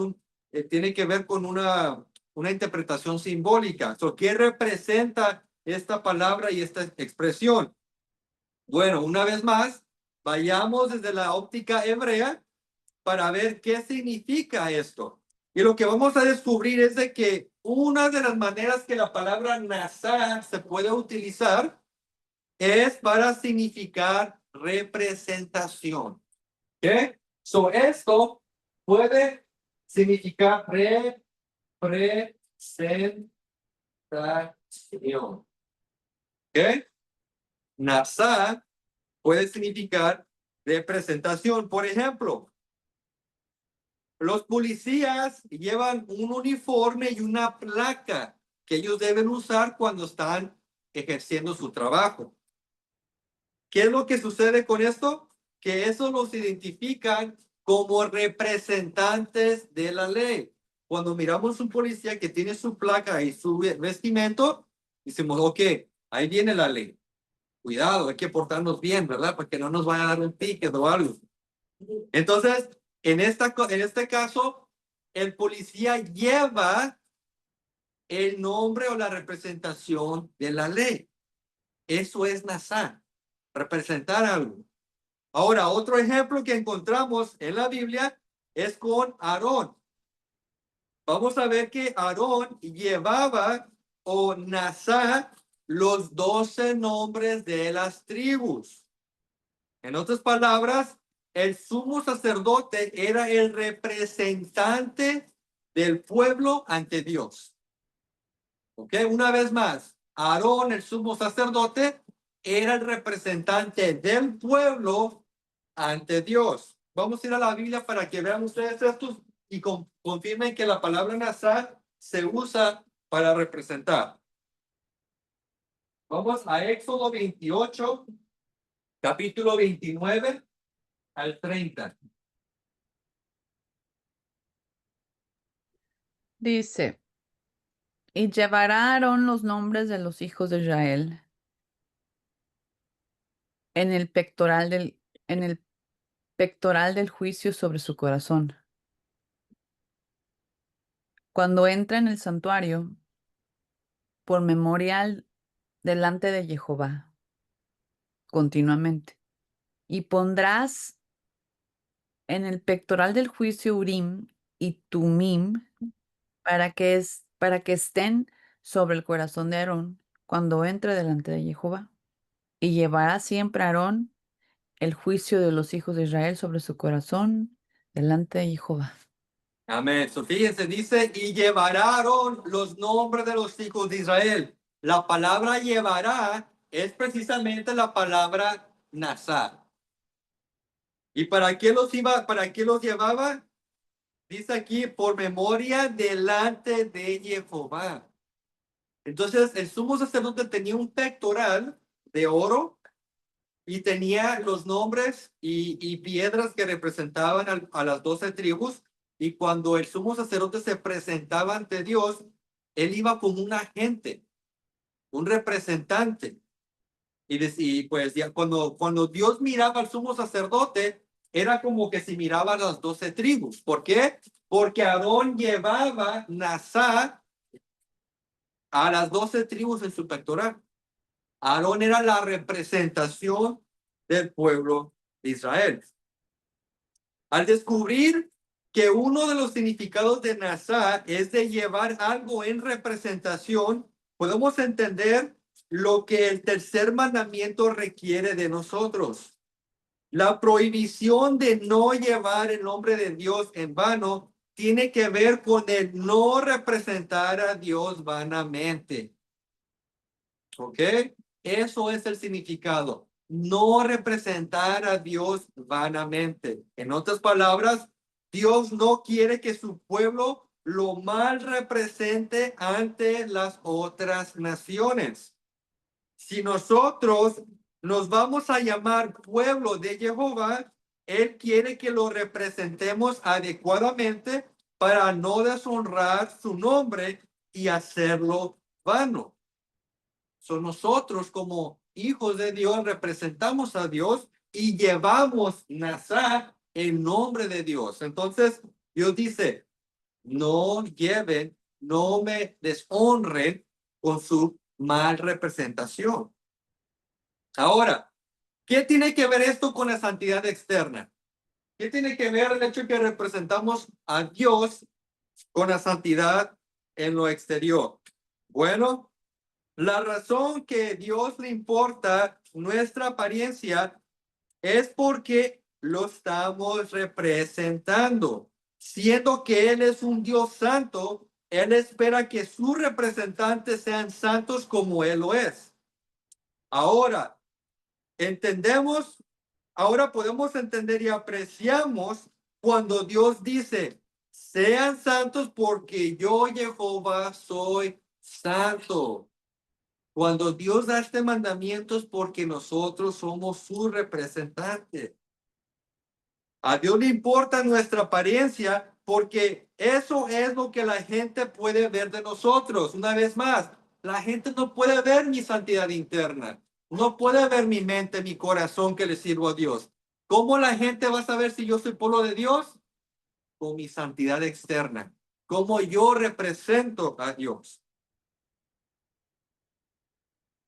tiene que ver con una interpretación simbólica. ¿Qué representa esta palabra y esta expresión? Bueno, una vez más, vayamos desde la óptica hebrea para ver qué significa esto. Y lo que vamos a descubrir es de que una de las maneras que la palabra nazar se puede utilizar es para significar representación. ¿Ok? Esto puede significar representación. ¿Ok? Nazar puede significar representación. Por ejemplo, los policías llevan un uniforme y una placa que ellos deben usar cuando están ejerciendo su trabajo. ¿Qué es lo que sucede con esto? Que eso los identifican como representantes de la ley. Cuando miramos un policía que tiene su placa y su vestimento, decimos, ok, ahí viene la ley. Cuidado, hay que portarnos bien, ¿verdad? Para que no nos vaya a dar un ticket o algo. Entonces, en este caso, el policía lleva el nombre o la representación de la ley. Eso es nazar, representar algo. Ahora, otro ejemplo que encontramos en la Biblia es con Aarón. Vamos a ver que Aarón llevaba o nazar los 12 nombres de las tribus. En otras palabras, el sumo sacerdote era el representante del pueblo ante Dios. ¿Ok? Una vez más, Aarón, el sumo sacerdote, era el representante del pueblo ante Dios. Vamos a ir a la Biblia para que vean ustedes esto y confirmen que la palabra nazar se usa para representar. Vamos a Éxodo 28, capítulo 29 al 30. Dice, y llevará Aarón los nombres de los hijos de Israel en el pectoral del juicio sobre su corazón. Cuando entra en el santuario, por memorial delante de Jehová, continuamente. Y pondrás en el pectoral del juicio Urim y Tumim, para que estén sobre el corazón de Aarón cuando entre delante de Jehová. Y llevará siempre Aarón el juicio de los hijos de Israel sobre su corazón delante de Jehová. Amén. So, fíjense, dice, y llevaron los nombres de los hijos de Israel. La palabra llevará es precisamente la palabra nazar. ¿Y para qué los llevaba? Dice aquí, por memoria delante de Jehová. Entonces, el sumo sacerdote tenía un pectoral de oro y tenía los nombres y piedras que representaban a las 12 tribus. Y cuando el sumo sacerdote se presentaba ante Dios, él iba como un agente, un representante. Y pues ya cuando Dios miraba al sumo sacerdote, era como que si miraba a las 12 tribus. ¿Por qué? Porque Aarón llevaba Nazar a las 12 tribus en su pectoral. Aarón era la representación del pueblo de Israel. Al descubrir que uno de los significados de Nazar es de llevar algo en representación, podemos entender lo que el tercer mandamiento requiere de nosotros. La prohibición de no llevar el nombre de Dios en vano tiene que ver con el no representar a Dios vanamente. ¿Ok? Eso es el significado. No representar a Dios vanamente. En otras palabras, Dios no quiere que su pueblo lo mal represente ante las otras naciones. Si nosotros nos vamos a llamar pueblo de Jehová, Él quiere que lo representemos adecuadamente para no deshonrar su nombre y hacerlo vano. Nosotros como hijos de Dios representamos a Dios y llevamos Nazar en nombre de Dios. Entonces, Dios dice, no lleven, no me deshonren con su mal representación. Ahora, ¿qué tiene que ver esto con la santidad externa? ¿Qué tiene que ver el hecho de que representamos a Dios con la santidad en lo exterior? Bueno, la razón que Dios le importa nuestra apariencia es porque lo estamos representando. Siendo que Él es un Dios santo, Él espera que sus representantes sean santos como Él lo es. Ahora, ahora podemos entender y apreciamos cuando Dios dice, sean santos porque yo, Jehová, soy santo. Cuando Dios da este mandamiento es porque nosotros somos su representante. A Dios le importa nuestra apariencia porque eso es lo que la gente puede ver de nosotros. Una vez más, la gente no puede ver mi santidad interna. No puede ver mi mente, mi corazón que le sirvo a Dios. ¿Cómo la gente va a saber si yo soy pueblo de Dios? Con mi santidad externa. Cómo yo represento a Dios.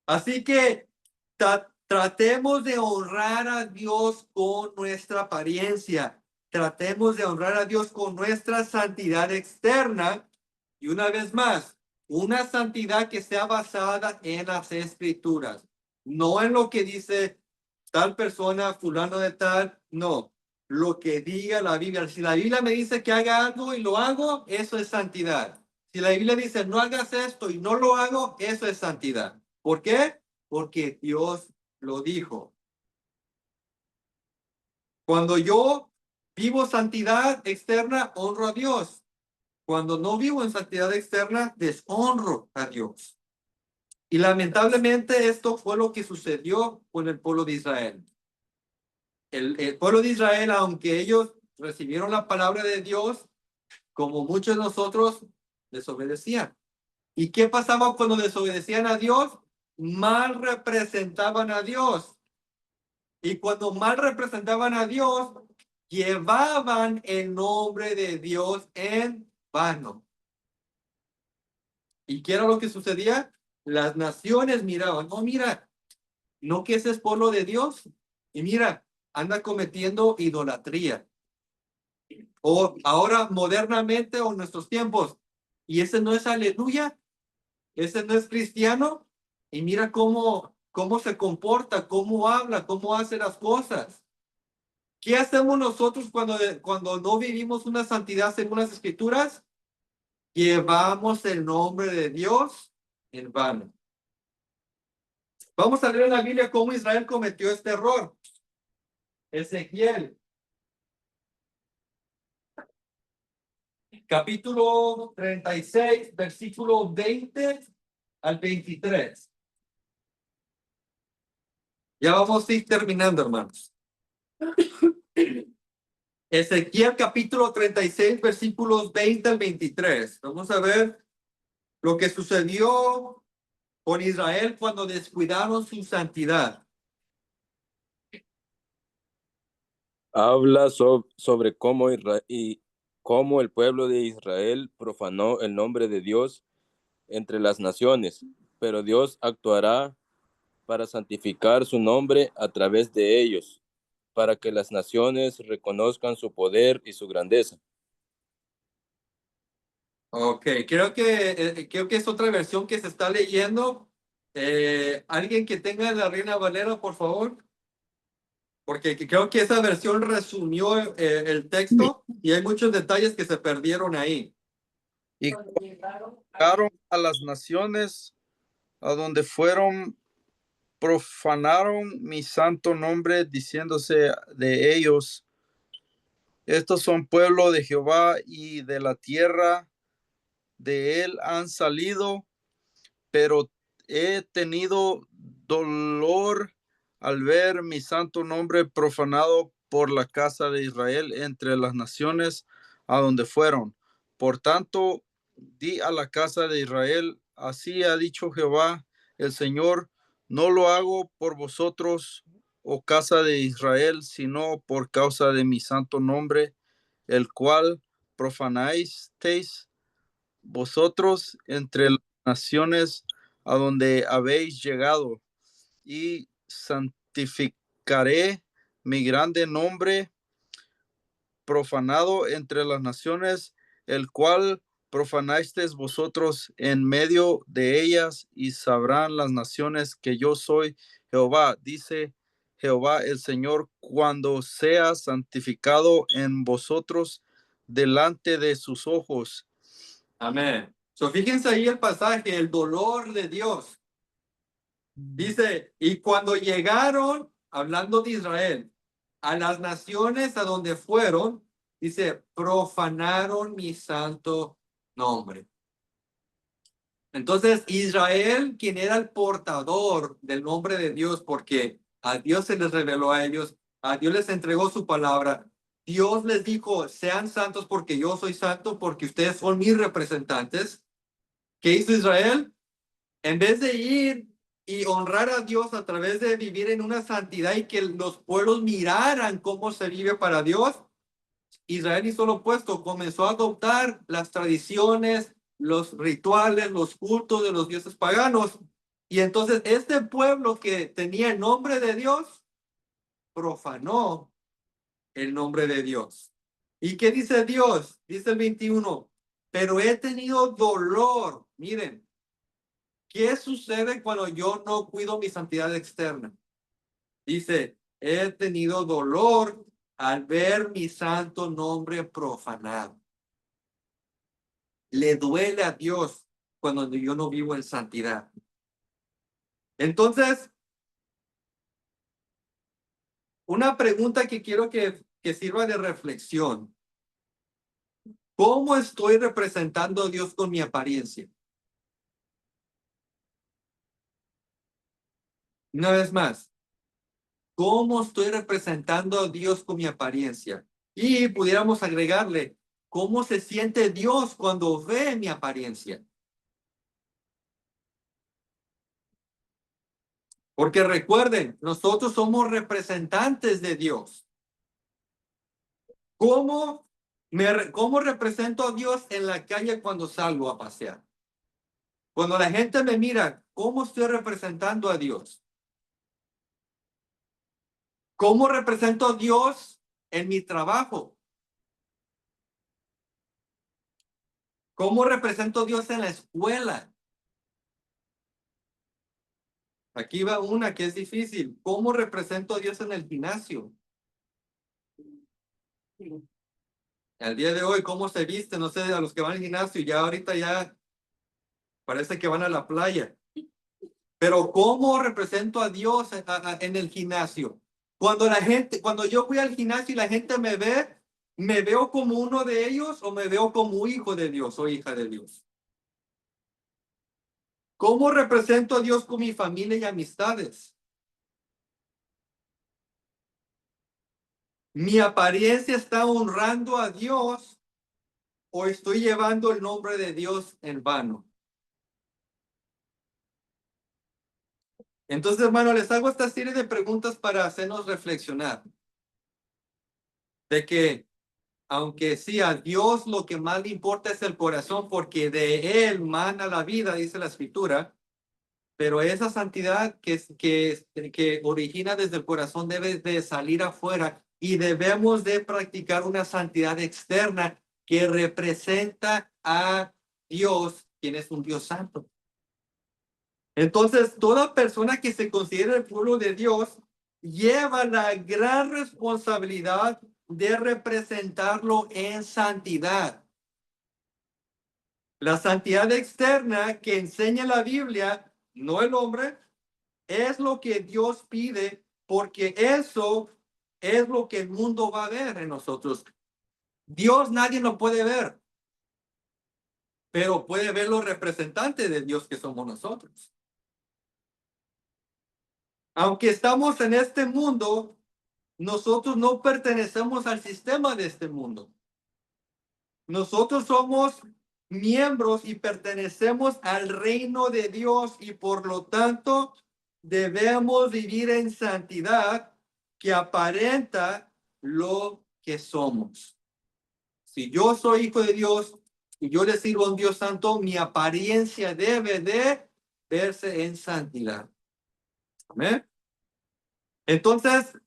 Así que tratemos de honrar a Dios con nuestra apariencia. Tratemos de honrar a Dios con nuestra santidad externa. Y una vez más, una santidad que sea basada en las Escrituras. No en lo que dice tal persona, fulano de tal. No, lo que diga la Biblia. Si la Biblia me dice que haga algo y lo hago, eso es santidad. Si la Biblia dice no hagas esto y no lo hago, eso es santidad. ¿Por qué? Porque Dios lo dijo. Cuando yo vivo santidad externa, honro a Dios. Cuando no vivo en santidad externa, deshonro a Dios. Y lamentablemente esto fue lo que sucedió con el pueblo de Israel. El pueblo de Israel, aunque ellos recibieron la palabra de Dios, como muchos de nosotros, desobedecían. ¿Y qué pasaba cuando desobedecían a Dios? Mal representaban a Dios. Y cuando mal representaban a Dios, llevaban el nombre de Dios en vano. ¿Y qué era lo que sucedía? Las naciones miraban, no, mira, no que ese es pueblo de Dios. Y mira, anda cometiendo idolatría. o ahora modernamente o en nuestros tiempos. Y ese no es aleluya, ese no es cristiano. Y mira cómo se comporta, cómo habla, cómo hace las cosas. ¿Qué hacemos nosotros cuando no vivimos una santidad según las escrituras? Llevamos el nombre de Dios en vano. Vamos a leer en la Biblia cómo Israel cometió este error. Ezequiel, capítulo 36, versículo 20 al 23. Ya vamos a ir terminando, hermanos. Ezequiel capítulo 36, versículos 20 al 23. Vamos a ver lo que sucedió con Israel cuando descuidaron su santidad. Habla sobre cómo, cómo el pueblo de Israel profanó el nombre de Dios entre las naciones, pero Dios actuará para santificar su nombre a través de ellos, para que las naciones reconozcan su poder y su grandeza. Ok, creo que es otra versión que se está leyendo. ¿Alguien que tenga la Reina Valera, por favor? Porque creo que esa versión resumió el texto y hay muchos detalles que se perdieron ahí. Y Cuando llegaron llegaron a las naciones a donde fueron, profanaron mi santo nombre, diciéndose de ellos: estos son pueblo de Jehová, y de la tierra de él han salido, pero he tenido dolor al ver mi santo nombre profanado por la casa de Israel entre las naciones a donde fueron. Por tanto, di a la casa de Israel: así ha dicho Jehová el Señor, no lo hago por vosotros, oh casa de Israel, sino por causa de mi santo nombre, el cual profanasteis vosotros entre las naciones a donde habéis llegado, y santificaré mi grande nombre profanado entre las naciones, el cual profanasteis vosotros en medio de ellas, y sabrán las naciones que yo soy Jehová, dice Jehová el Señor, cuando sea santificado en vosotros delante de sus ojos. Amén. So, fíjense ahí el pasaje, el dolor de Dios. Dice, y cuando llegaron, hablando de Israel, a las naciones a donde fueron, dice, profanaron mi santo nombre. Entonces, Israel, quien era el portador del nombre de Dios, porque a Dios se les reveló a ellos, a Dios les entregó su palabra, Dios les dijo, sean santos porque yo soy santo, porque ustedes son mis representantes. ¿Qué hizo Israel? En vez de ir y honrar a Dios a través de vivir en una santidad y que los pueblos miraran cómo se vive para Dios, Israel hizo lo opuesto, comenzó a adoptar las tradiciones, los rituales, los cultos de los dioses paganos. Y entonces este pueblo que tenía el nombre de Dios, profanó el nombre de Dios. ¿Y qué dice Dios? Dice el 21, pero he tenido dolor. Miren, ¿qué sucede cuando yo no cuido mi santidad externa? Dice, he tenido dolor al ver mi santo nombre profanado. Le duele a Dios cuando yo no vivo en santidad. Entonces, una pregunta que quiero que sirva de reflexión. ¿Cómo estoy representando a Dios con mi apariencia? Una vez más, ¿cómo estoy representando a Dios con mi apariencia? Y pudiéramos agregarle, ¿cómo se siente Dios cuando ve mi apariencia? Porque recuerden, nosotros somos representantes de Dios. ¿Cómo represento a Dios en la calle cuando salgo a pasear? Cuando la gente me mira, ¿cómo estoy representando a Dios? ¿Cómo represento a Dios en mi trabajo? ¿Cómo represento a Dios en la escuela? Aquí va una que es difícil. ¿Cómo represento a Dios en el gimnasio? Al día de hoy, ¿cómo se viste? No sé, a los que van al gimnasio, ya ahorita ya parece que van a la playa. Pero ¿cómo represento a Dios en el gimnasio? Cuando yo fui al gimnasio y la gente me ve, ¿me veo como uno de ellos o me veo como hijo de Dios o hija de Dios? ¿Cómo represento a Dios con mi familia y amistades? ¿Mi apariencia está honrando a Dios o estoy llevando el nombre de Dios en vano? Entonces, hermano, les hago esta serie de preguntas para hacernos reflexionar de que, aunque sí, a Dios lo que más le importa es el corazón, porque de Él mana la vida, dice la Escritura, pero esa santidad que origina desde el corazón debe de salir afuera y debemos de practicar una santidad externa que representa a Dios, quien es un Dios santo. Entonces, toda persona que se considera el pueblo de Dios lleva la gran responsabilidad de representarlo en santidad. La santidad externa que enseña la Biblia, no el hombre, es lo que Dios pide, porque eso es lo que el mundo va a ver en nosotros. Dios nadie lo puede ver, pero puede ver los representantes de Dios que somos nosotros. Aunque estamos en este mundo, nosotros no pertenecemos al sistema de este mundo. Nosotros somos miembros y pertenecemos al reino de Dios y por lo tanto debemos vivir en santidad que aparenta lo que somos. Si yo soy hijo de Dios y yo le sirvo a un Dios santo, mi apariencia debe de verse en santidad. Amén. Entonces,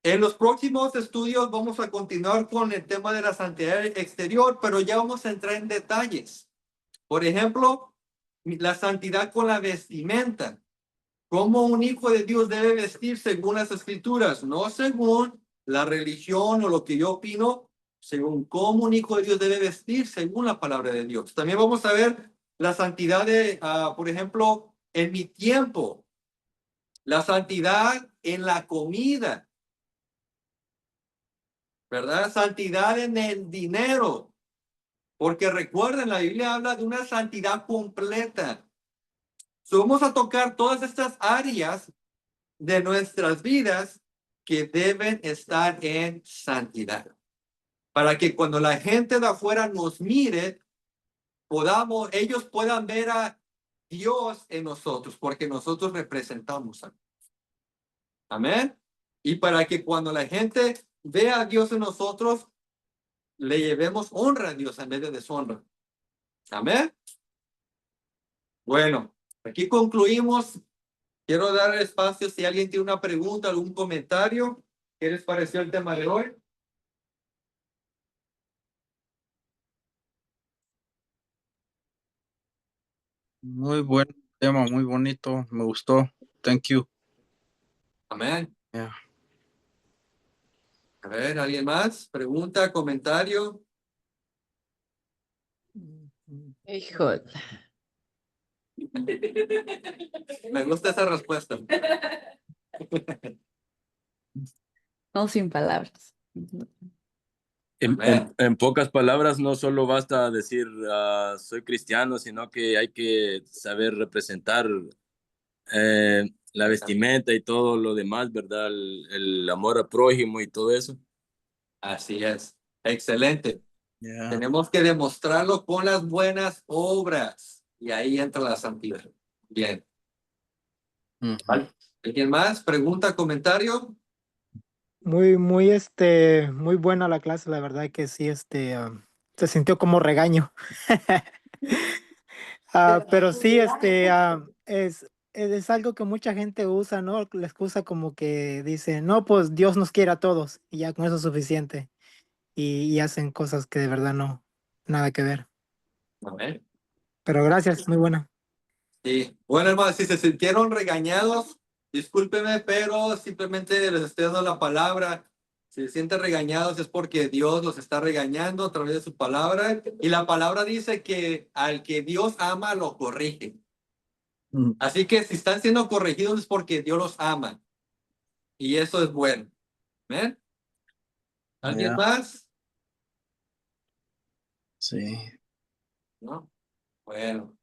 en los próximos estudios vamos a continuar con el tema de la santidad exterior, pero ya vamos a entrar en detalles. Por ejemplo, la santidad con la vestimenta. ¿Cómo un hijo de Dios debe vestir según las escrituras? No según la religión o lo que yo opino, según cómo un hijo de Dios debe vestir según la palabra de Dios. También vamos a ver la santidad de, por ejemplo, en mi tiempo. La santidad en la comida. ¿Verdad? Santidad en el dinero. Porque recuerden, la Biblia habla de una santidad completa. Vamos a tocar todas estas áreas de nuestras vidas que deben estar en santidad. Para que cuando la gente de afuera nos mire, ellos puedan ver a Dios en nosotros, porque nosotros representamos a Dios. Amén. Y para que cuando la gente vea a Dios en nosotros, le llevemos honra a Dios en vez de deshonra. Amén. Bueno, aquí concluimos. Quiero dar espacio si alguien tiene una pregunta, algún comentario. ¿Qué les pareció el tema de hoy? Muy buen tema, muy bonito. Me gustó. Thank you. Amén. Yeah. A ver, ¿alguien más? ¿Pregunta, comentario? Híjole. Me gusta esa respuesta. No, sin palabras. En pocas palabras, no solo basta decir soy cristiano, sino que hay que saber representar la vestimenta y todo lo demás, ¿verdad? El amor al prójimo y todo eso. Así es. Excelente. Yeah. Tenemos que demostrarlo con las buenas obras. Y ahí entra la santidad. Bien. ¿Alguien más? ¿Pregunta, comentario? Muy, muy, muy buena la clase, la verdad que sí, se sintió como regaño. Pero sí, es algo que mucha gente usa, ¿no? La excusa como que dice, no, pues Dios nos quiere a todos y ya con eso es suficiente. Y hacen cosas que de verdad no, nada que ver. Amén. Pero gracias, muy buena. Sí. Bueno, hermanos, si se sintieron regañados, discúlpenme, pero simplemente les estoy dando la palabra. Si se sienten regañados es porque Dios los está regañando a través de su palabra. Y la palabra dice que al que Dios ama, lo corrige. Así que si están siendo corregidos es porque Dios los ama. Y eso es bueno. ¿Ven? ¿Alguien Ya, más? sí. ¿No? Bueno.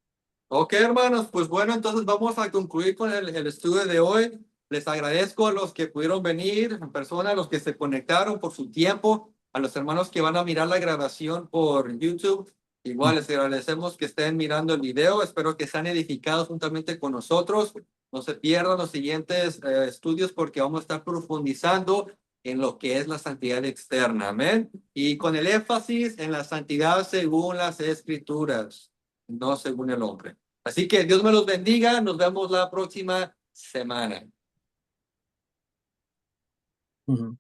Ok, hermanos, pues bueno, entonces vamos a concluir con el estudio de hoy. Les agradezco a los que pudieron venir en persona, a los que se conectaron por su tiempo, a los hermanos que van a mirar la grabación por YouTube. Igual les agradecemos que estén mirando el video. Espero que sean edificados juntamente con nosotros. No se pierdan los siguientes estudios porque vamos a estar profundizando en lo que es la santidad externa. Amén. Y con el énfasis en la santidad según las escrituras, no según el hombre. Así que Dios me los bendiga. Nos vemos la próxima semana. Ujú.